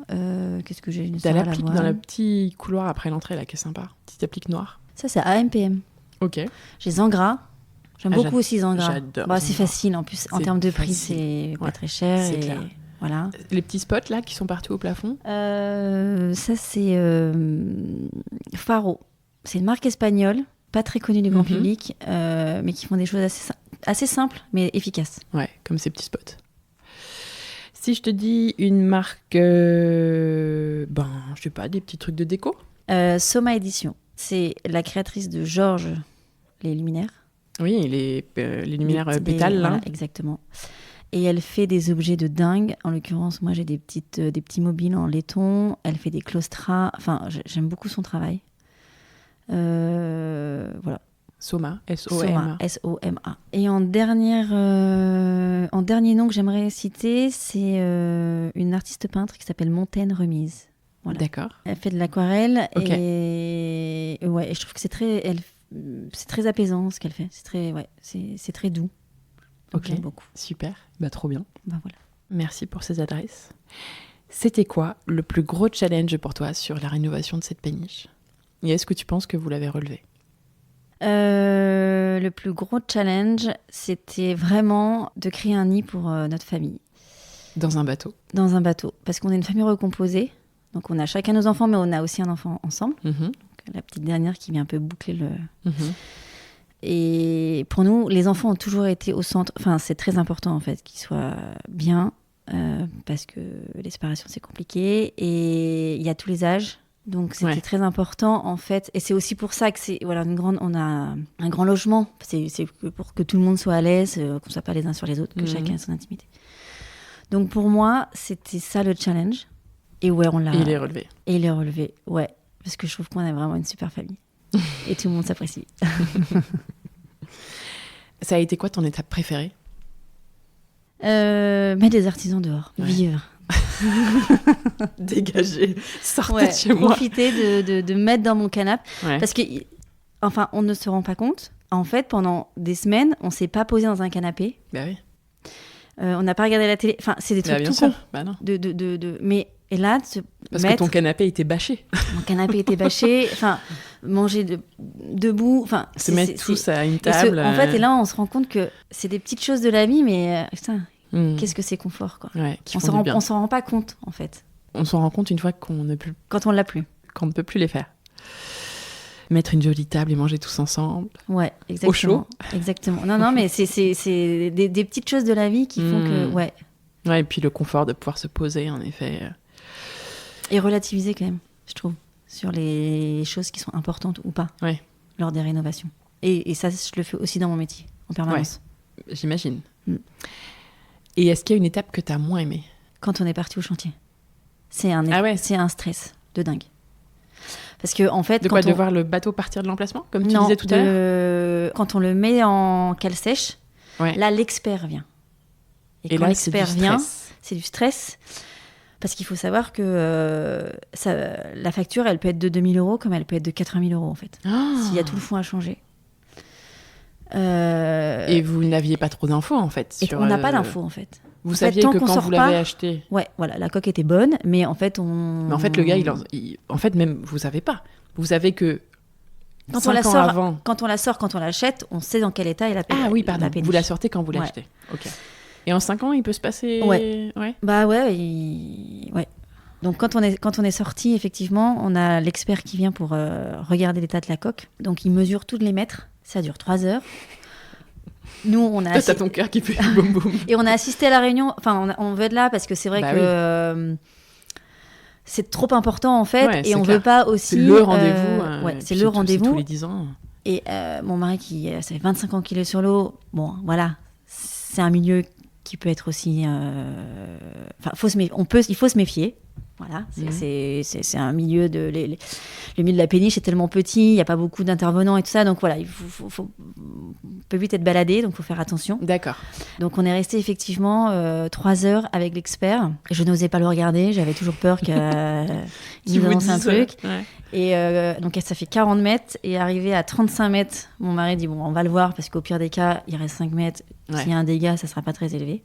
Qu'est-ce que j'ai? Une T'as sœur à l'applique l'avoine. dans le petit couloir après l'entrée, là, qui est sympa. Petite applique noire. Ça, c'est AMPM. Ok. J'ai Zangra. J'aime beaucoup aussi Zangara. J'adore. Bah, c'est facile en plus. En termes de prix, c'est pas très cher. C'est et clair. Voilà. Les petits spots là qui sont partis au plafond. Ça, c'est Faro. C'est une marque espagnole, pas très connue du grand public, mais qui font des choses assez simples, mais efficaces. Ouais, comme ces petits spots. Si je te dis une marque, je sais pas, des petits trucs de déco. Soma Édition. C'est la créatrice de Georges, les luminaires. Oui, les luminaires pétales, là. Voilà, exactement. Et elle fait des objets de dingue. En l'occurrence, moi, j'ai des petits mobiles en laiton. Elle fait des claustras. Enfin, j'aime beaucoup son travail. Voilà. Soma, S-O-M-A. S-O-M-A. Et en dernier nom que j'aimerais citer, c'est une artiste peintre qui s'appelle Montaigne Remise. Voilà. D'accord. Elle fait de l'aquarelle. Ok. Et ouais, et je trouve que c'est très apaisant ce qu'elle fait. C'est très doux. Donc, Ok. j'aime beaucoup. Super, trop bien. Bah voilà. Merci pour ces adresses. C'était quoi le plus gros challenge pour toi sur la rénovation de cette péniche ? Et est-ce que tu penses que vous l'avez relevé ? Le plus gros challenge, c'était vraiment de créer un nid pour notre famille. Dans un bateau. Dans un bateau. Parce qu'on est une famille recomposée. Donc on a chacun nos enfants, mais on a aussi un enfant ensemble. Mhm. Donc, la petite dernière qui vient un peu boucler le... Mhm. Et pour nous, les enfants ont toujours été au centre. Enfin, c'est très important en fait qu'ils soient bien. Parce que les séparations, c'est compliqué. Et il y a tous les âges. Donc c'était très important en fait, et c'est aussi pour ça que on a un grand logement. C'est pour que tout le monde soit à l'aise, qu'on soit pas les uns sur les autres, que chacun ait son intimité. Donc pour moi, c'était ça le challenge. Et ouais, on l'a. Et il est relevé. Et il est relevé, ouais, parce que je trouve qu'on a vraiment une super famille et tout le monde s'apprécie. Ça a été quoi ton étape préférée ? Mettre des artisans dehors, vivre. Dégager, sortez de chez moi. Profiter de mettre dans mon canapé. Ouais. Parce que, enfin, on ne se rend pas compte. En fait, pendant des semaines, on s'est pas posé dans un canapé. Bah oui. On n'a pas regardé la télé. Enfin, c'est des trucs bien tout sûr. cons. Bah non. Mais et là, Parce que ton canapé était bâché. Mon canapé était bâché. Enfin, manger debout. Enfin, Se mettre tous à une table. En fait, et là, on se rend compte que c'est des petites choses de la vie, mais putain. Qu'est-ce que c'est confort, quoi. Ouais, on s'en rend pas compte, en fait. On s'en rend compte une fois qu'on ne peut plus les faire. Mettre une jolie table et manger tous ensemble. Ouais, exactement. Au chaud. Exactement. Non, mais c'est des petites choses de la vie qui font que, ouais. Ouais, et puis le confort de pouvoir se poser, en effet. Et relativiser quand même, je trouve, sur les choses qui sont importantes ou pas lors des rénovations. Et ça, je le fais aussi dans mon métier, en permanence. Ouais, j'imagine. Et est-ce qu'il y a une étape que tu as moins aimée ? Quand on est parti au chantier. C'est un stress de dingue. Parce que, en fait. De voir le bateau partir de l'emplacement, comme tu disais tout à l'heure ? Quand on le met en cale sèche, là, l'expert vient. Et quand là, l'expert vient, c'est du stress. Parce qu'il faut savoir que la facture, elle peut être de 2 000 € comme elle peut être de 80 000 €, en fait. S'il y a tout le fond à changer. Et vous n'aviez pas trop d'infos, en fait. On n'a pas d'infos, en fait. Vous saviez que quand vous l'avez acheté... Ouais, voilà, la coque était bonne, mais en fait, Mais en fait, le gars, en fait, même, vous savez pas. Vous savez que quand on la sort, quand on l'achète, on sait dans quel état est la péniche. Ah oui, pardon, vous la sortez quand vous l'achetez. Ok. Et en 5 ans, il peut se passer... Ouais. Bah ouais, ouais. Donc quand on est sorti, effectivement, on a l'expert qui vient pour regarder l'état de la coque. Donc il mesure tous les mètres. Ça dure 3 heures. Nous, on a... T'as ton cœur qui fait boum boum. Et on a assisté à la réunion. Enfin, on veut être là parce que c'est vrai que c'est trop important, en fait. Ouais, et on veut pas aussi... C'est le rendez-vous. C'est le rendez-vous. C'est tous les 10 ans. Et mon mari, ça fait 25 ans qu'il est sur l'eau. Bon, voilà. C'est un milieu qui peut être aussi... Enfin, il faut se méfier. Voilà, c'est un milieu le milieu de la péniche est tellement petit, il n'y a pas beaucoup d'intervenants et tout ça, donc voilà, on peut vite être baladé, donc il faut faire attention. D'accord. Donc on est resté effectivement 3 heures avec l'expert. Je n'osais pas le regarder, j'avais toujours peur qu'il nous annonce un truc. Ouais. Et donc ça fait 40 mètres, et arrivé à 35 mètres, mon mari dit bon, on va le voir, parce qu'au pire des cas, il reste 5 mètres, s'il y a un dégât, ça ne sera pas très élevé.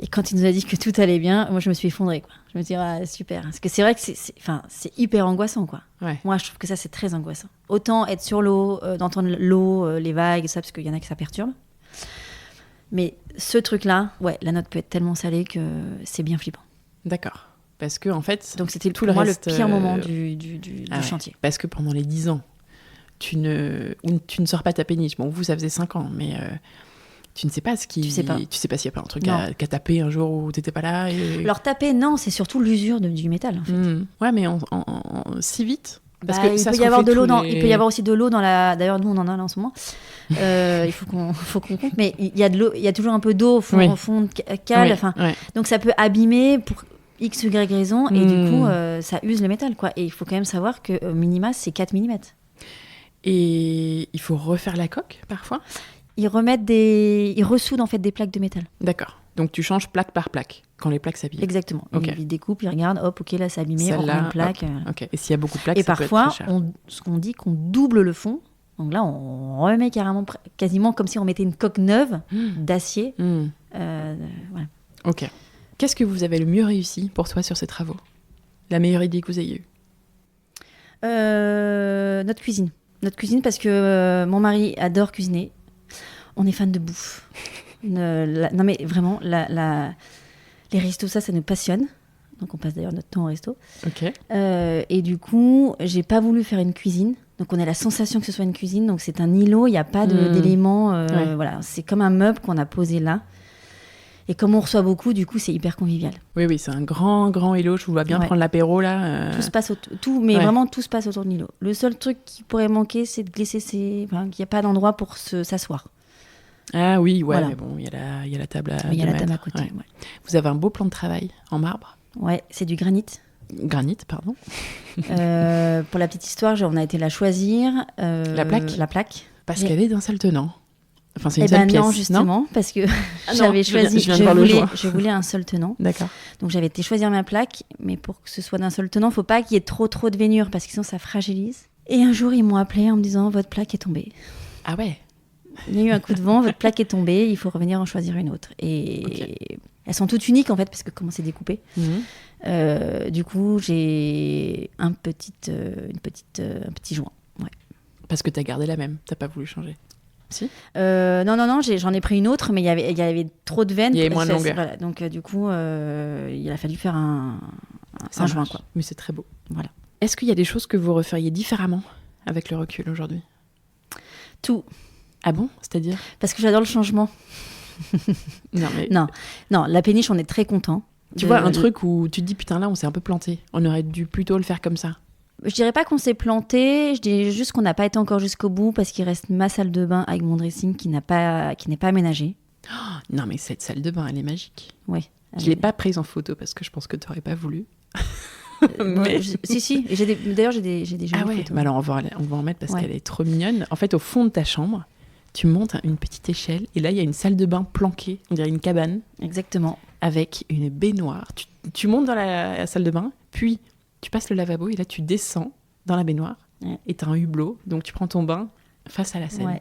Et quand il nous a dit que tout allait bien, moi je me suis effondrée, quoi. Je me dis, ah, super. Parce que c'est vrai que c'est hyper angoissant, quoi. Ouais. Moi, je trouve que ça, c'est très angoissant. Autant être sur l'eau, d'entendre l'eau, les vagues, ça, parce qu'il y en a que ça perturbe. Mais ce truc-là, ouais, la note peut être tellement salée que c'est bien flippant. D'accord. Parce que, en fait, donc c'était tout pour moi reste, le pire moment du chantier. Parce que pendant les 10 ans, tu ne sors pas ta péniche. Bon, vous, ça faisait 5 ans, mais tu ne sais pas ce qui... Tu sais pas s'il n'y a pas un truc qu'à taper un jour où tu n'étais pas là. Alors taper, non, c'est surtout l'usure du métal, en fait. Ouais, mais si vite. Parce que il ça peut y avoir de l'eau il peut y avoir aussi de l'eau dans la... D'ailleurs, nous, on en a là en ce moment. Il faut qu'on compte. Mais il y a de l'eau, il y a toujours un peu d'eau au fond de cale. Donc ça peut abîmer pour X, Y raison. Et du coup, ça use le métal, quoi. Et il faut quand même savoir que minima, c'est 4 mm. Et il faut refaire la coque, parfois. Ils ressoudent en fait des plaques de métal. D'accord. Donc tu changes plaque par plaque quand les plaques s'abîment. Exactement. Okay. Ils découpent, ils regardent, hop, ok, là c'est abîmé, on remet une plaque. Ok. Et s'il y a beaucoup de plaques, et ça parfois, peut être très cher. ce qu'on dit qu'on double le fond. Donc là, on remet quasiment comme si on mettait une coque neuve d'acier. Voilà. Ok. Qu'est-ce que vous avez le mieux réussi pour toi sur ces travaux ? La meilleure idée que vous ayez eue ? Notre cuisine. Notre cuisine, parce que mon mari adore cuisiner. On est fan de bouffe. Non mais vraiment, les restos, ça nous passionne. Donc on passe d'ailleurs notre temps au resto. Ok. Et du coup, j'ai pas voulu faire une cuisine. Donc on a la sensation que ce soit une cuisine. Donc c'est un îlot, il n'y a pas d'éléments. Voilà, c'est comme un meuble qu'on a posé là. Et comme on reçoit beaucoup, du coup, c'est hyper convivial. Oui, c'est un grand îlot. Je vous vois bien prendre l'apéro là. Tout se passe vraiment tout se passe autour de l'îlot. Le seul truc qui pourrait manquer, c'est de glisser qu'il n'y a pas d'endroit pour s'asseoir. Ah oui, voilà. Mais bon, il y a la table à il y a la table à côté. Ouais. Vous avez un beau plan de travail en marbre. Ouais, c'est du granit. Granit, pardon. Pour la petite histoire, on a été la choisir. La plaque. Parce qu'elle est d'un seul tenant. Enfin, c'est une seule pièce. Non, justement, parce que j'avais choisi. Je voulais un seul tenant. D'accord. Donc j'avais été choisir ma plaque, mais pour que ce soit d'un seul tenant, faut pas qu'il y ait trop de vénure, parce que sinon ça fragilise. Et un jour, ils m'ont appelé en me disant votre plaque est tombée. Ah ouais. Il y a eu un coup de vent, votre plaque est tombée, il faut revenir en choisir une autre. Et elles sont toutes uniques en fait, parce que comment c'est découpé. Du coup, j'ai un petit joint. Ouais. Parce que t'as gardé la même, t'as pas voulu changer. Si. Non, j'en ai pris une autre, mais il y avait trop de veines. Il y avait moins de longueur. Voilà, donc du coup, il a fallu faire un joint, quoi. Mais c'est très beau. Voilà. Est-ce qu'il y a des choses que vous referiez différemment avec le recul aujourd'hui ? Tout. Ah bon ? C'est-à-dire ? Parce que j'adore le changement. Non, la péniche, on est très content. Tu vois, un truc où tu te dis, putain, là, on s'est un peu planté. On aurait dû plutôt le faire comme ça. Je dirais pas qu'on s'est planté, je dirais juste qu'on n'a pas été encore jusqu'au bout parce qu'il reste ma salle de bain avec mon dressing qui n'est pas aménagée. Oh, non, mais cette salle de bain, elle est magique. Oui. Je l'ai pas prise en photo parce que je pense que tu n'aurais pas voulu. Mais... Si. D'ailleurs, j'ai des jolies photos. Bah alors on va en mettre parce qu'elle est trop mignonne. En fait, au fond de ta chambre, tu montes une petite échelle et là, il y a une salle de bain planquée, on dirait une cabane. Exactement. Avec une baignoire. Tu montes dans la salle de bain, puis tu passes le lavabo et là, tu descends dans la baignoire et tu as un hublot. Donc, tu prends ton bain face à la Seine. Ouais.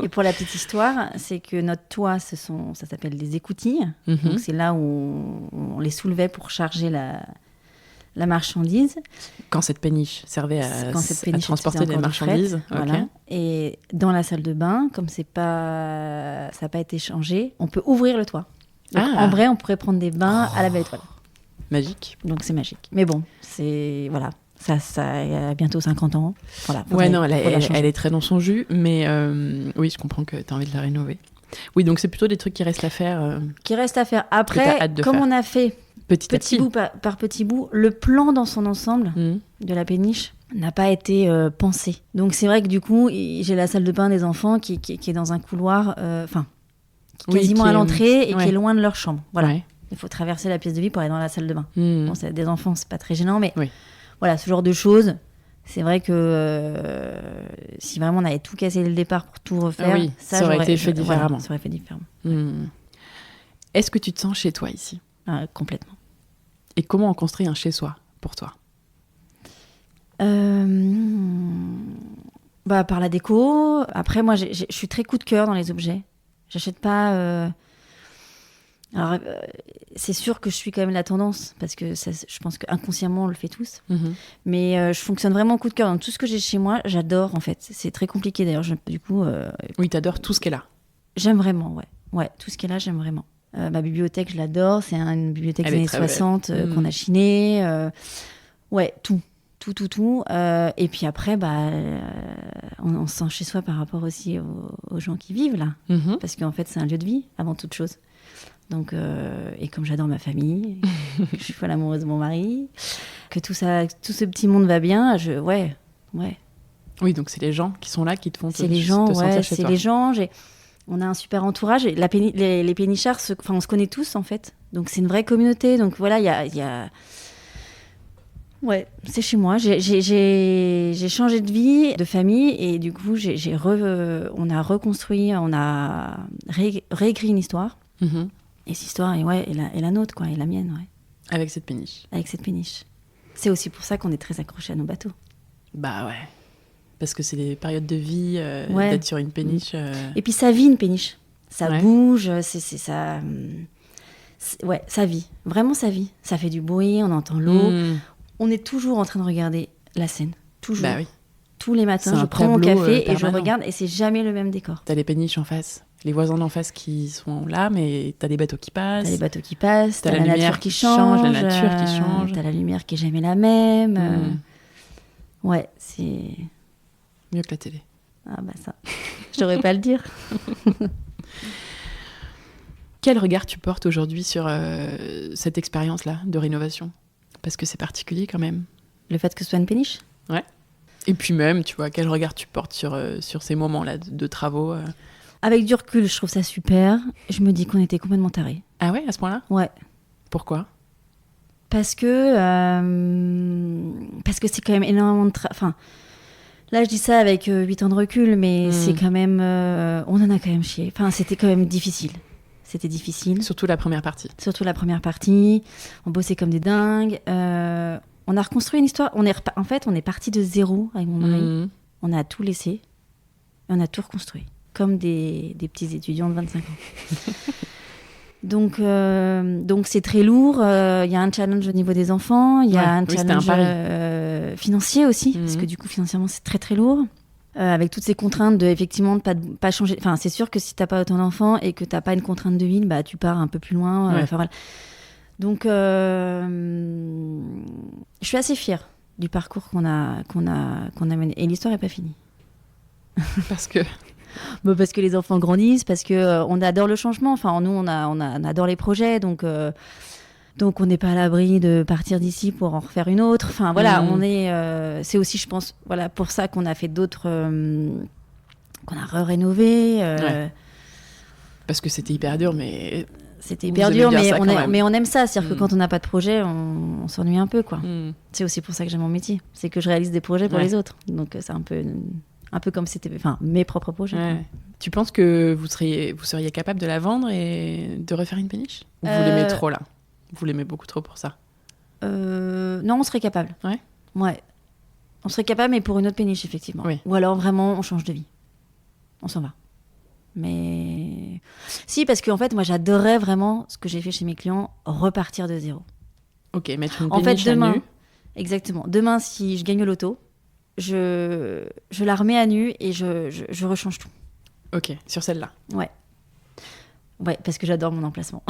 Et pour la petite histoire, c'est que notre toit, ça s'appelle des écoutilles. Donc, c'est là où on les soulevait pour charger la marchandise. Quand cette péniche servait à transporter les marchandises. Voilà. Et dans la salle de bain, comme ça n'a pas été changé, on peut ouvrir le toit. Donc, en vrai, on pourrait prendre des bains à la belle étoile. Magique. Donc c'est magique. Mais bon, c'est... Voilà. Ça a bientôt 50 ans. Voilà, elle est très dans son jus, mais oui, je comprends que tu as envie de la rénover. Oui, donc c'est plutôt des trucs qui restent à faire. Qui restent à faire. Après, comme on a fait petit bout par petit bout, le plan dans son ensemble de la péniche n'a pas été pensé. Donc c'est vrai que du coup, j'ai la salle de bain des enfants qui est dans un couloir, quasiment à l'entrée et qui est loin de leur chambre. Voilà. Ouais. Il faut traverser la pièce de vie pour aller dans la salle de bain. Bon, c'est des enfants, c'est pas très gênant, mais voilà, ce genre de choses. C'est vrai que si vraiment on avait tout cassé dès le départ pour tout refaire, ça aurait été fait différemment. Voilà, ça aurait fait différemment. Est-ce que tu te sens chez toi ici ? Complètement. Et comment on construit un chez-soi pour toi ? Par la déco. Après, moi, je suis très coup de cœur dans les objets. J'achète pas Alors, c'est sûr que je suis quand même la tendance, parce que ça, je pense qu'inconsciemment, on le fait tous. Mais je fonctionne vraiment au coup de cœur. Donc, tout ce que j'ai chez moi, j'adore, en fait. C'est très compliqué, d'ailleurs. Du coup... Oui, t'adores tout ce qu'elle a. J'aime vraiment, ouais. Ouais, tout ce qui est là, j'aime vraiment. Ma bibliothèque, je l'adore. C'est une bibliothèque des années 60 qu'on a chinée. Ouais, tout. Et puis après, on se sent chez soi par rapport aussi aux gens qui vivent là. Parce qu'en fait, c'est un lieu de vie, avant toute chose. Donc, et comme j'adore ma famille, que je suis folle amoureuse de mon mari, que tout ce petit monde va bien, ouais. Oui, donc c'est les gens qui sont là qui te font c'est les gens, te sentir chez c'est toi. les gens. On a un super entourage. Les pénichards, on se connaît tous en fait. Donc c'est une vraie communauté. Donc voilà, il y a... Ouais, c'est chez moi. J'ai changé de vie, de famille, et du coup, on a reconstruit, on a réécrit une histoire. Et cette histoire est la nôtre, quoi, et la mienne, ouais. Avec cette péniche. Avec cette péniche. C'est aussi pour ça qu'on est très accrochés à nos bateaux. Bah ouais. Parce que c'est des périodes de vie, d'être sur une péniche. Et puis ça vit une péniche. Ça bouge, ça... Ouais, ça vit. Vraiment, ça vit. Ça fait du bruit, on entend l'eau. On est toujours en train de regarder la Seine. Toujours. Bah oui. Tous les matins, je prends mon café et je regarde, et c'est jamais le même décor. T'as les péniches en face, les voisins d'en face qui sont là, mais t'as des bateaux qui passent. T'as la nature qui change. La nature qui change. T'as la lumière qui est jamais la même. Ouais, c'est... Mieux que la télé. Ah bah ça, je devrais pas le dire. Quel regard tu portes aujourd'hui sur cette expérience-là de rénovation ? Parce que c'est particulier quand même. Le fait que ce soit une péniche ? Ouais. Et puis même, tu vois, quel regard tu portes sur ces moments-là de travaux Avec du recul, je trouve ça super. Je me dis qu'on était complètement tarés. Ah ouais, à ce point-là ? Ouais. Pourquoi ? Parce que c'est quand même énormément de enfin, là, je dis ça avec 8 ans de recul, mais c'est quand même... on en a quand même chié. Enfin, c'était quand même difficile. C'était difficile. Surtout la première partie. On bossait comme des dingues. On a reconstruit une histoire. En fait, on est parti de zéro avec mon mari. On a tout laissé. Et on a tout reconstruit. Comme des petits étudiants de 25 ans. Donc c'est très lourd. Il y a un challenge au niveau des enfants. Il y a un challenge financier aussi. Parce que du coup, financièrement, c'est très très lourd. Avec toutes ces contraintes de effectivement de pas changer. Enfin, c'est sûr que si t'as pas autant d'enfants et que t'as pas une contrainte de ville, bah tu pars un peu plus loin. Voilà. Donc, je suis assez fière du parcours qu'on a mené. Et l'histoire est pas finie. Parce que parce que les enfants grandissent, parce que on adore le changement. Enfin, nous, on adore les projets, donc on n'est pas à l'abri de partir d'ici pour en refaire une autre. Enfin, voilà, c'est aussi, je pense, voilà, pour ça qu'on a fait d'autres, qu'on a rénové. Parce que c'était hyper dur, mais... C'était hyper dur, mais on aime ça. C'est-à-dire que quand on n'a pas de projet, on s'ennuie un peu, quoi. C'est aussi pour ça que j'aime mon métier. C'est que je réalise des projets pour les autres. Donc, c'est un peu comme si c'était mes propres projets. Ouais. Tu penses que vous seriez capable de la vendre et de refaire une péniche ? Ou vous l'aimez trop, là ? Vous l'aimez beaucoup trop pour ça ? Non, on serait capable. Ouais. On serait capable, mais pour une autre péniche, effectivement. Oui. Ou alors, vraiment, on change de vie. On s'en va. Mais... Si, parce qu'en fait, moi, j'adorerais vraiment ce que j'ai fait chez mes clients, repartir de zéro. Ok, mettre une péniche demain, à nu. Exactement. Demain, si je gagne au loto, je la remets à nu et je rechange tout. Ok, sur celle-là. Ouais, parce que j'adore mon emplacement.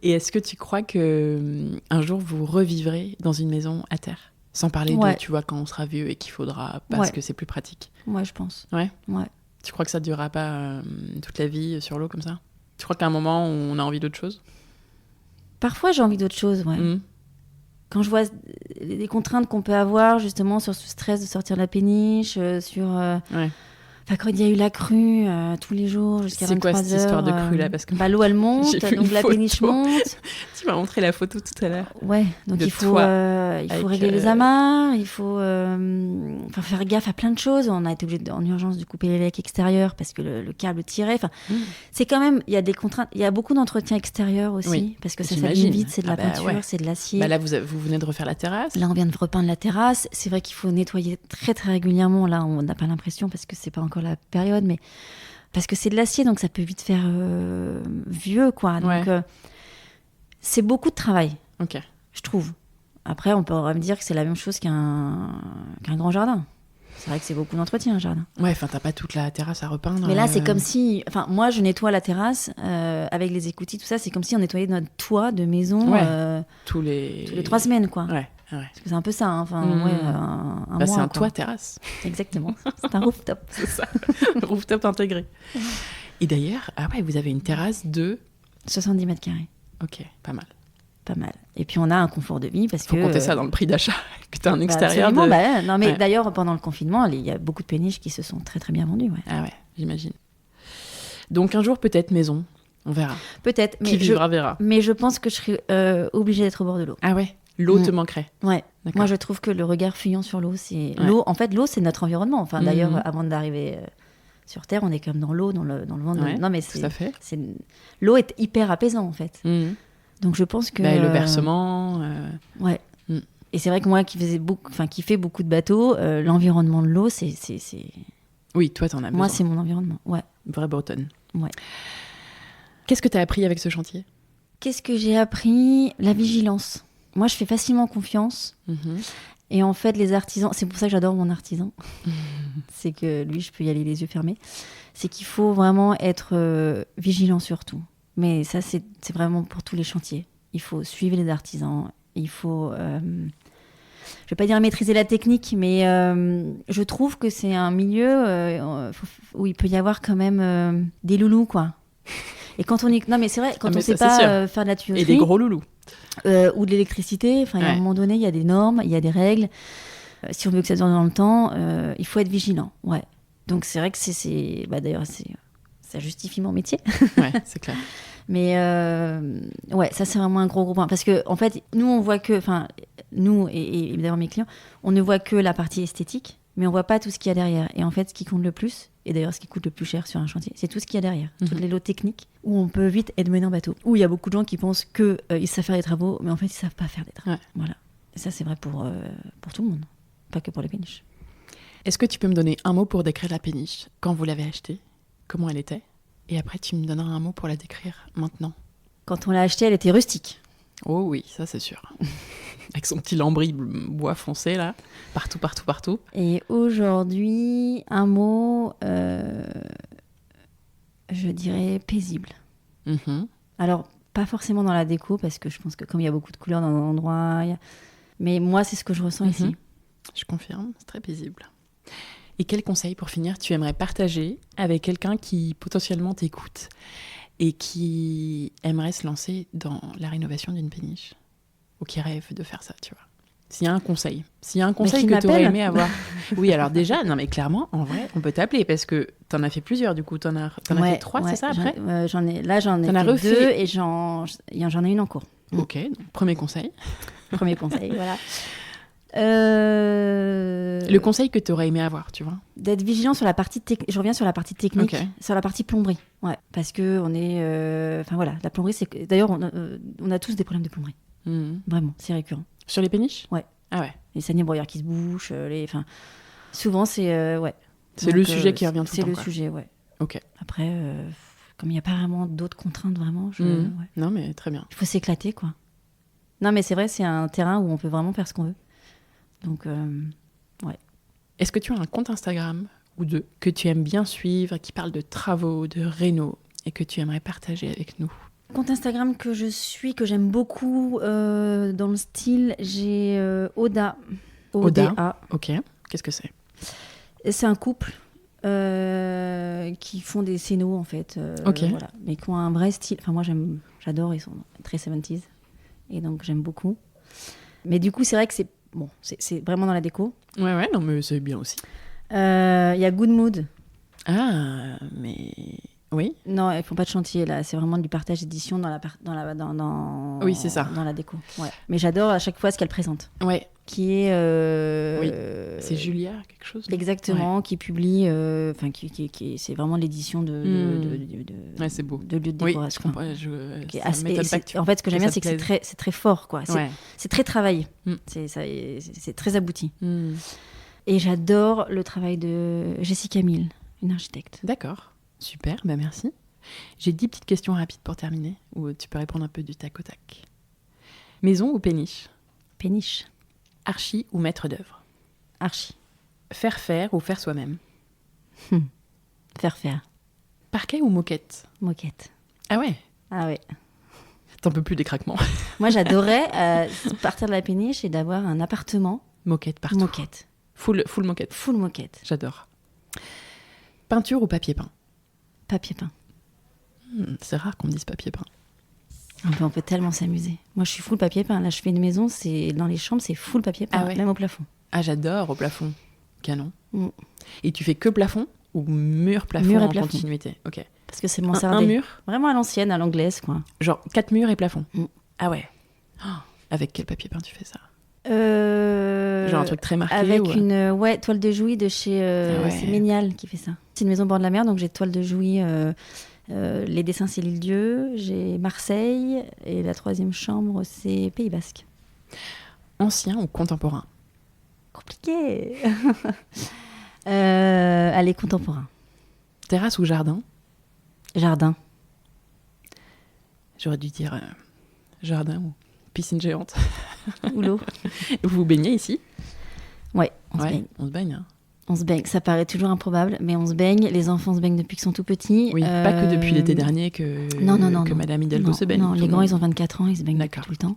Et est-ce que tu crois qu'un jour, vous revivrez dans une maison à terre ? Sans parler de, tu vois, quand on sera vieux et qu'il faudra, parce que c'est plus pratique. Ouais, je pense. Ouais. Tu crois que ça ne durera pas toute la vie sur l'eau comme ça ? Tu crois qu'à un moment, on a envie d'autre chose ? Parfois, j'ai envie d'autre chose, ouais. Quand je vois les contraintes qu'on peut avoir, justement, sur ce stress de sortir de la péniche, sur... Enfin, quand il y a eu la crue, tous les jours, jusqu'à 23h... C'est quoi cette histoire de crue, là ? Parce que l'eau, elle monte, donc la péniche monte. Tu m'as montré la photo tout à l'heure. Ouais, donc il faut régler les amarres, il faut faire gaffe à plein de choses. On a été obligé en urgence de couper les lecs extérieurs parce que le câble tirait. Enfin, c'est quand même, il y a des contraintes, il y a beaucoup d'entretien extérieur aussi, parce que ça s'abîme vite, c'est de la peinture, c'est de l'acier. Là, vous venez de refaire la terrasse. Là, on vient de repeindre la terrasse. C'est vrai qu'il faut nettoyer très très régulièrement. Là, on n'a pas l'impression parce que c'est pas encore la période, mais parce que c'est de l'acier, donc ça peut vite faire vieux, quoi. Donc, c'est beaucoup de travail, je trouve. Après, on pourrait me dire que c'est la même chose qu'un grand jardin. C'est vrai que c'est beaucoup d'entretien, un jardin. Ouais, enfin, t'as pas toute la terrasse à repeindre. Mais là, c'est comme si... Enfin, moi, je nettoie la terrasse avec les écoutilles, tout ça. C'est comme si on nettoyait notre toit de maison tous les 3 semaines, quoi. Ouais. Parce que c'est un peu ça, hein. Enfin, un mois, c'est un quoi. toit terrasse. Exactement. C'est un rooftop. C'est ça. Rooftop intégré. Et d'ailleurs, vous avez une terrasse de... 70 mètres carrés. Ok, pas mal. Pas mal. Et puis on a un confort de vie parce Faut que... compter ça dans le prix d'achat, que tu as un extérieur de... non, mais d'ailleurs, pendant le confinement, il y a beaucoup de péniches qui se sont très très bien vendues. Ouais. Ah ouais, j'imagine. Donc un jour, peut-être maison, on verra. Peut-être, mais qui vivra verra. Mais je pense que je serais obligée d'être au bord de l'eau. Ah ouais, l'eau te manquerait. Ouais. D'accord. Moi, je trouve que le regard fuyant sur l'eau, c'est... L'eau, en fait, l'eau, c'est notre environnement. Enfin, d'ailleurs, avant d'arriver sur Terre, on est comme dans l'eau, dans le vent. Non, mais tout à fait. L'eau est hyper apaisante, en fait. Donc je pense que... le bercement... Ouais. Et c'est vrai que moi qui fais beaucoup de bateaux, l'environnement de l'eau, c'est... Oui, toi, t'en as besoin. Moi, c'est mon environnement, ouais. Vraie bretonne. Ouais. Qu'est-ce que t'as appris avec ce chantier ? Qu'est-ce que j'ai appris ? La vigilance. Moi, je fais facilement confiance. Et en fait, les artisans... C'est pour ça que j'adore mon artisan. C'est que lui, je peux y aller les yeux fermés. C'est qu'il faut vraiment être vigilant sur tout. Mais ça, c'est vraiment pour tous les chantiers. Il faut suivre les artisans. Il faut, je ne vais pas dire maîtriser la technique, mais je trouve que c'est un milieu où il peut y avoir quand même des loulous, quoi. Et quand on y... Non, mais c'est vrai, quand on ne sait pas faire de la tuyauterie... Et des gros loulous. Ou de l'électricité, enfin, à un moment donné, il y a des normes, il y a des règles. Si on veut que ça dure dans le temps, il faut être vigilant. Ouais. Donc c'est vrai que d'ailleurs, ça justifie mon métier. Ouais, c'est clair. Mais ça c'est vraiment un gros point. Parce que en fait, nous on voit que, enfin, nous et évidemment mes clients, on ne voit que la partie esthétique, mais on voit pas tout ce qu'il y a derrière. Et en fait, ce qui compte le plus, et d'ailleurs ce qui coûte le plus cher sur un chantier, c'est tout ce qu'il y a derrière. Toutes les lots techniques où on peut vite être mené en bateau. Où il y a beaucoup de gens qui pensent qu'ils savent faire des travaux, mais en fait ils savent pas faire des travaux. Ouais. Voilà. Et ça c'est vrai pour tout le monde, pas que pour les péniches. Est-ce que tu peux me donner un mot pour décrire la péniche ? Quand vous l'avez achetée, comment elle était ? Et après, tu me donneras un mot pour la décrire maintenant. Quand on l'a achetée, elle était rustique. Oh oui, ça c'est sûr. Avec son petit lambris bois foncé, là. Partout. Et aujourd'hui, un mot, je dirais paisible. Alors, pas forcément dans la déco, parce que je pense que comme il y a beaucoup de couleurs dans l'endroit... Mais moi, c'est ce que je ressens ici. Je confirme, c'est très paisible. Et quel conseil, pour finir, tu aimerais partager avec quelqu'un qui potentiellement t'écoute et qui aimerait se lancer dans la rénovation d'une péniche ou qui rêve de faire ça, tu vois ? S'il y a un conseil que tu aurais aimé avoir. Oui, alors déjà, non mais clairement, en vrai, on peut t'appeler parce que t'en as fait plusieurs du coup. T'en as fait 3, c'est ça après ? J'en ai fait 2 et j'en ai une en cours. Ok, donc, premier conseil. Premier conseil, voilà. Le conseil que tu aurais aimé avoir, tu vois ? D'être vigilant sur la partie technique. Je reviens sur la partie technique, sur la partie plomberie. Ouais, parce que on est... Enfin voilà, la plomberie, c'est... D'ailleurs, on a tous des problèmes de plomberie. Vraiment, c'est récurrent. Sur les péniches ? Ouais. Ah ouais. Les saniers broyeurs qui se bouchent, souvent, c'est... ouais. C'est donc, le sujet qui revient tout le temps. C'est le sujet, ouais. Ok. Après, comme il n'y a pas vraiment d'autres contraintes, vraiment... Non, mais très bien. Il faut s'éclater, quoi. Non, mais c'est vrai, c'est un terrain où on peut vraiment faire ce qu'on veut. Donc, ouais. Est-ce que tu as un compte Instagram ou deux que tu aimes bien suivre, qui parle de travaux, de réno, et que tu aimerais partager avec nous ? Compte Instagram que je suis, que j'aime beaucoup dans le style, j'ai Oda. Oda, ok. Qu'est-ce que c'est ? C'est un couple qui font des scénos, en fait. Voilà, mais qui ont un vrai style. Enfin, moi, j'adore, ils sont très 70s. Et donc, j'aime beaucoup. Mais du coup, c'est vrai que c'est vraiment dans la déco. Ouais, non, mais c'est bien aussi. Il y a Good Mood. Ah, mais... Oui. Non, ils font pas de chantier, là. C'est vraiment du partage d'édition oui, c'est ça. Dans la déco. Ouais. Mais j'adore à chaque fois ce qu'elle présente. Ouais. Qui est... Oui. C'est Julia, quelque chose. Exactement, qui publie... Enfin, c'est vraiment l'édition ouais, c'est beau. De lieu de décoration. Oui, en fait, ce que j'aime bien, c'est que c'est très fort, quoi. C'est très travaillé. C'est très abouti. Et j'adore le travail de Jessica Mille, une architecte. D'accord. Super, bah merci. J'ai 10 petites questions rapides pour terminer, où tu peux répondre un peu du tac au tac. Maison ou péniche? Péniche. Archi ou maître d'œuvre? Archi. Faire ou faire soi-même? Faire. Parquet ou moquette? Moquette. Ah ouais? Ah ouais. T'en peux plus des craquements. Moi, j'adorais partir de la péniche et d'avoir un appartement. Moquette partout. Moquette. Full moquette. Full moquette. J'adore. Peinture ou papier peint? Papier peint. C'est rare qu'on me dise papier peint. On peut tellement s'amuser. Moi, je suis full papier peint. Là, je fais une maison, c'est dans les chambres, c'est full papier peint, Ah ouais. même au plafond. Ah, j'adore au plafond. Canon. Mm. Et tu fais que plafond ou mur plafond Mur et en plafond. continuité? Ok. Parce que c'est Un mansardé. mur? Vraiment à l'ancienne, à l'anglaise, quoi. Genre 4 murs et plafond. Mm. Ah ouais. Oh, avec quel papier peint tu fais ça? Genre un truc très marqué Avec ou... une toile de Jouy de chez... Ah ouais. C'est Ménial qui fait ça. C'est une maison au bord de la mer, donc j'ai toile de Jouy. Les dessins, c'est l'Île-Dieu. J'ai Marseille. Et la troisième chambre, c'est Pays Basque. Ancien ou contemporain? Compliqué. Allez, contemporain. Terrasse ou jardin? Jardin. J'aurais dû dire jardin ou piscine géante. Ou l'eau. Vous vous baignez ici? Ouais, on se baigne. On se baigne. Hein. On se baigne. Ça paraît toujours improbable, mais on se baigne. Les enfants se baignent depuis qu'ils sont tout petits. Oui, pas que depuis l'été dernier que Madame Hidalgo se baigne. Non, les grands, ils ont 24 ans, ils se baignent depuis D'accord. tout le temps.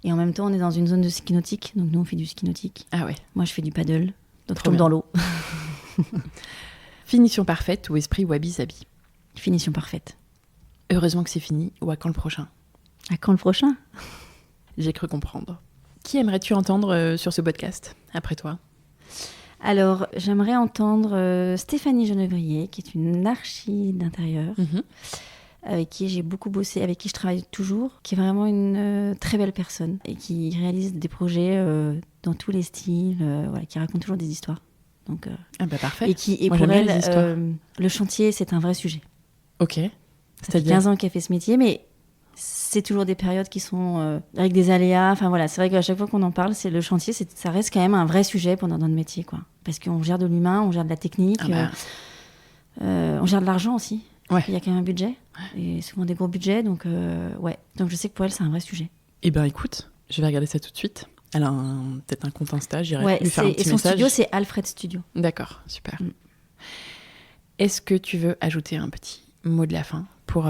Et en même temps, on est dans une zone de ski nautique, donc nous, on fait du ski nautique. Ah ouais. Moi, je fais du paddle, donc je Trop tombe bien. dans l'eau. Finition parfaite ou esprit wabi-sabi? Finition parfaite. Heureusement que c'est fini, ou à quand le prochain? À quand le prochain? J'ai cru comprendre. Qui aimerais-tu entendre sur ce podcast, après toi? Alors, j'aimerais entendre Stéphanie Genevrier, qui est une archi d'intérieur, avec qui j'ai beaucoup bossé, avec qui je travaille toujours, qui est vraiment une très belle personne et qui réalise des projets dans tous les styles, voilà, qui raconte toujours des histoires. Donc, Ah bah parfait. et Moi, pour j'aime bien les elle, histoires. le chantier, c'est un vrai sujet. Ok. Ça fait C'est-à-dire 15 ans qu'elle fait ce métier, mais c'est toujours des périodes qui sont avec des aléas. Enfin voilà, c'est vrai qu'à chaque fois qu'on en parle, c'est le chantier, ça reste quand même un vrai sujet pendant notre métier, quoi. Parce qu'on gère de l'humain, on gère de la technique, Ah bah. on gère de l'argent aussi. Ouais. Il y a quand même un budget, et souvent des gros budgets, donc ouais. Donc je sais que pour elle, c'est un vrai sujet. Eh ben écoute, je vais regarder ça tout de suite. Elle a peut-être un compte Insta, j'irai Ouais, lui faire un et petit son message. studio, c'est Alfred Studio. D'accord, super. Mm. Est-ce que tu veux ajouter un petit mot de la fin pour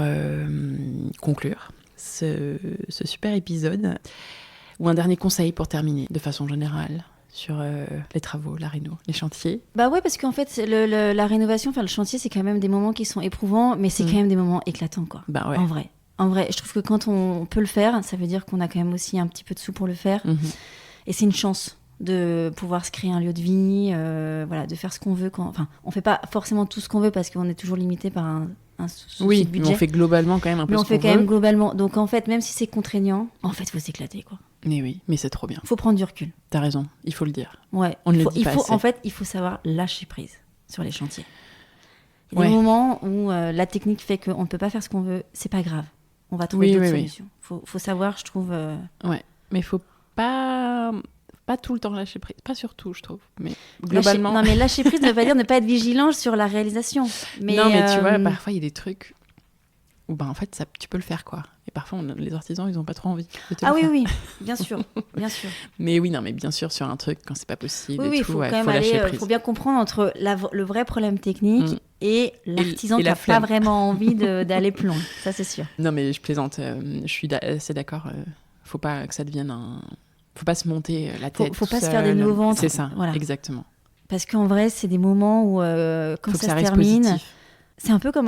conclure ce super épisode, ou un dernier conseil pour terminer de façon générale sur les travaux, la réno, les chantiers? Bah ouais, parce qu'en fait, la rénovation, enfin le chantier, c'est quand même des moments qui sont éprouvants, mais c'est quand même des moments éclatants, quoi. Bah ouais. En vrai, je trouve que quand on peut le faire, ça veut dire qu'on a quand même aussi un petit peu de sous pour le faire. Mhm. Et c'est une chance de pouvoir se créer un lieu de vie, voilà, de faire ce qu'on veut. Enfin, on fait pas forcément tout ce qu'on veut parce qu'on est toujours limité par un souci Oui, de mais budget. on fait globalement quand même un peu Mais ce on fait qu'on quand veut. même globalement. Donc en fait, même si c'est contraignant, en fait, faut s'éclater, quoi. Mais oui, mais c'est trop bien. Faut prendre du recul. T'as raison, il faut le dire. Ouais. On ne le dit il pas faut, assez. en fait, il faut savoir lâcher prise sur les chantiers. Il y a Ouais. des moments où la technique fait qu'on ne peut pas faire ce qu'on veut, c'est pas grave. On va trouver d'autres solutions. Faut savoir, je trouve. Ouais, mais il faut pas tout le temps lâcher prise. Pas sur tout, je trouve. Mais globalement. Non, mais lâcher prise ne veut pas dire ne pas être vigilant sur la réalisation. Mais, non, mais tu vois, parfois il y a des trucs où en fait ça, tu peux le faire, quoi. Et parfois les artisans ils ont pas trop envie de te Ah le oui, faire. oui, bien sûr, bien sûr. Mais oui, non, mais bien sûr sur un truc quand c'est pas possible. Oui, et oui, il tout, faut ouais, quand même faut lâcher aller. prise. Il faut bien comprendre entre le vrai problème technique et l'artisan et qui la n'a pas flemme. vraiment envie d'aller plus loin. Ça, c'est sûr. Non, mais je plaisante. Je suis assez d'accord. Faut pas que ça devienne un. Faut pas se monter la tête. Faut tout pas se faire des seul. nœuds au ventre. C'est ça, Voilà. exactement. Parce qu'en vrai, c'est des moments où quand Faut que ça ça se reste termine, positif. c'est un peu comme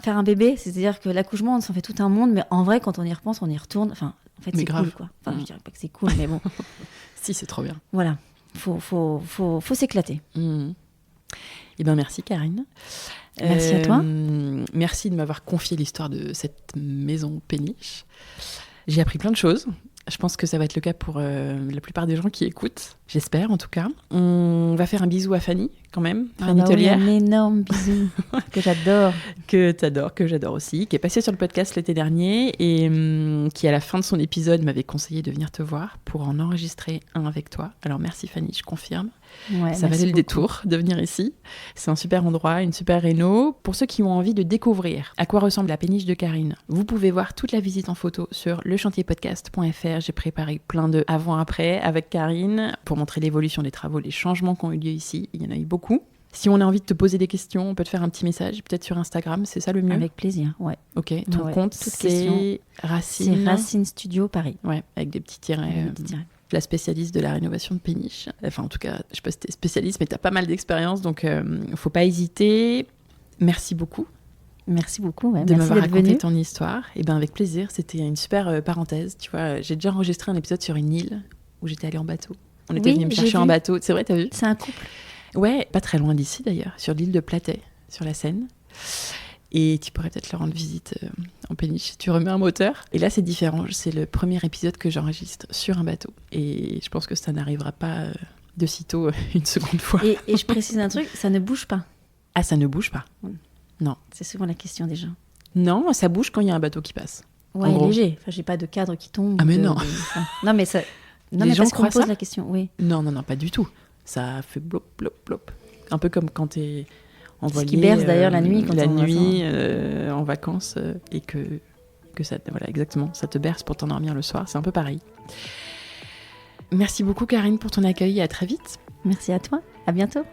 faire un bébé. C'est-à-dire que l'accouchement, on s'en fait tout un monde, mais en vrai, quand on y repense, on y retourne. Enfin, en fait, Mais c'est grave. cool, quoi. Enfin, je dirais pas que c'est cool, mais bon, Si, c'est trop bien. voilà. Faut s'éclater. Eh ben merci Karine. Merci à toi. Merci de m'avoir confié l'histoire de cette maison péniche. J'ai appris plein de choses. Je pense que ça va être le cas pour la plupart des gens qui écoutent. J'espère en tout cas. On va faire un bisou à Fanny quand même, Ah Fanny bah oui, Tellière, un énorme bisou que j'adore. que j'adore aussi, qui est passée sur le podcast l'été dernier et qui, à la fin de son épisode, m'avait conseillé de venir te voir pour en enregistrer un avec toi. Alors merci Fanny, je confirme. Ouais, Ça valait le beaucoup. détour de venir ici. C'est un super endroit, une super réno. Pour ceux qui ont envie de découvrir à quoi ressemble la péniche de Karine, vous pouvez voir toute la visite en photo sur lechantierpodcast.fr. J'ai préparé plein de avant-après avec Karine pour montrer l'évolution des travaux, les changements qui ont eu lieu ici. Il y en a eu beaucoup. Si on a envie de te poser des questions, on peut te faire un petit message, peut-être sur Instagram, c'est ça le mieux? Avec plaisir, ouais. Ok, ton Ouais, compte, toute c'est question. Racine. C'est Racine Studio Paris. Ouais, avec des petits tirets. Avec des petits tirets. La spécialiste de la rénovation de péniches. Enfin, en tout cas, je sais pas si t'es spécialiste, mais t'as pas mal d'expérience, donc faut pas hésiter. Merci beaucoup Merci beaucoup. Ouais. de Merci m'avoir d'être raconté venu. ton histoire. Et ben avec plaisir, c'était une super parenthèse. Tu vois, j'ai déjà enregistré un épisode sur une île où j'étais allée en bateau. On était Oui, venu me j'ai chercher en vu. bateau. C'est vrai, t'as vu? C'est un couple. Ouais, pas très loin d'ici d'ailleurs, sur l'île de Platet, sur la Seine. Et tu pourrais peut-être leur rendre visite en péniche. Tu remets un moteur. Et là, c'est différent. C'est le premier épisode que j'enregistre sur un bateau. Et je pense que ça n'arrivera pas de sitôt une seconde fois. Et je précise un truc, ça ne bouge pas. Ah, ça ne bouge pas. C'est souvent la question des gens. Non, ça bouge quand il y a un bateau qui passe. Ouais, En gros. léger. Enfin, j'ai pas de cadre qui tombe. Ah, mais non. Enfin, non, mais ça. Non, Les mais gens parce qu'on croient pose ça la question. Oui. Non, pas du tout. Ça fait blop, blop, blop. Un peu comme quand t'es en Ce voilier. qui berce d'ailleurs la nuit quand la on va nuit, en vacances, et que ça, voilà, exactement, ça te berce pour t'endormir le soir. C'est un peu pareil. Merci beaucoup, Karine, pour ton accueil et à très vite. Merci à toi. À bientôt.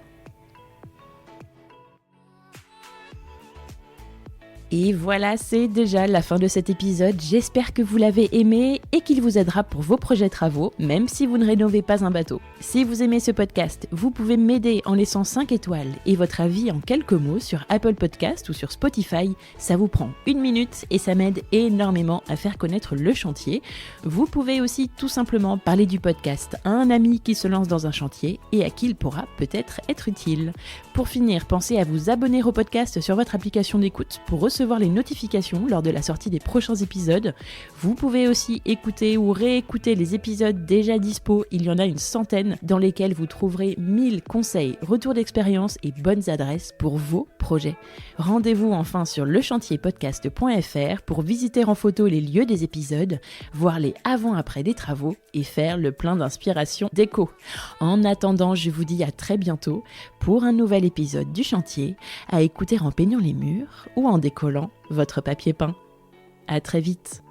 Et voilà, c'est déjà la fin de cet épisode. J'espère que vous l'avez aimé et qu'il vous aidera pour vos projets travaux, même si vous ne rénovez pas un bateau. Si vous aimez ce podcast, vous pouvez m'aider en laissant 5 étoiles et votre avis en quelques mots sur Apple Podcast ou sur Spotify. Ça vous prend 1 minute et ça m'aide énormément à faire connaître le chantier. Vous pouvez aussi tout simplement parler du podcast à un ami qui se lance dans un chantier et à qui il pourra peut-être être utile. Pour finir, pensez à vous abonner au podcast sur votre application d'écoute pour recevoir les notifications lors de la sortie des prochains épisodes. Vous pouvez aussi écouter ou réécouter les épisodes déjà dispo, il y en a une centaine, dans lesquels vous trouverez 1000 conseils, retours d'expérience et bonnes adresses pour vos projets. Rendez-vous enfin sur lechantierpodcast.fr pour visiter en photo les lieux des épisodes, voir les avant-après des travaux et faire le plein d'inspiration déco. En attendant, je vous dis à très bientôt pour un nouvel épisode du chantier, à écouter en peignant les murs ou en décollant votre papier peint. À très vite.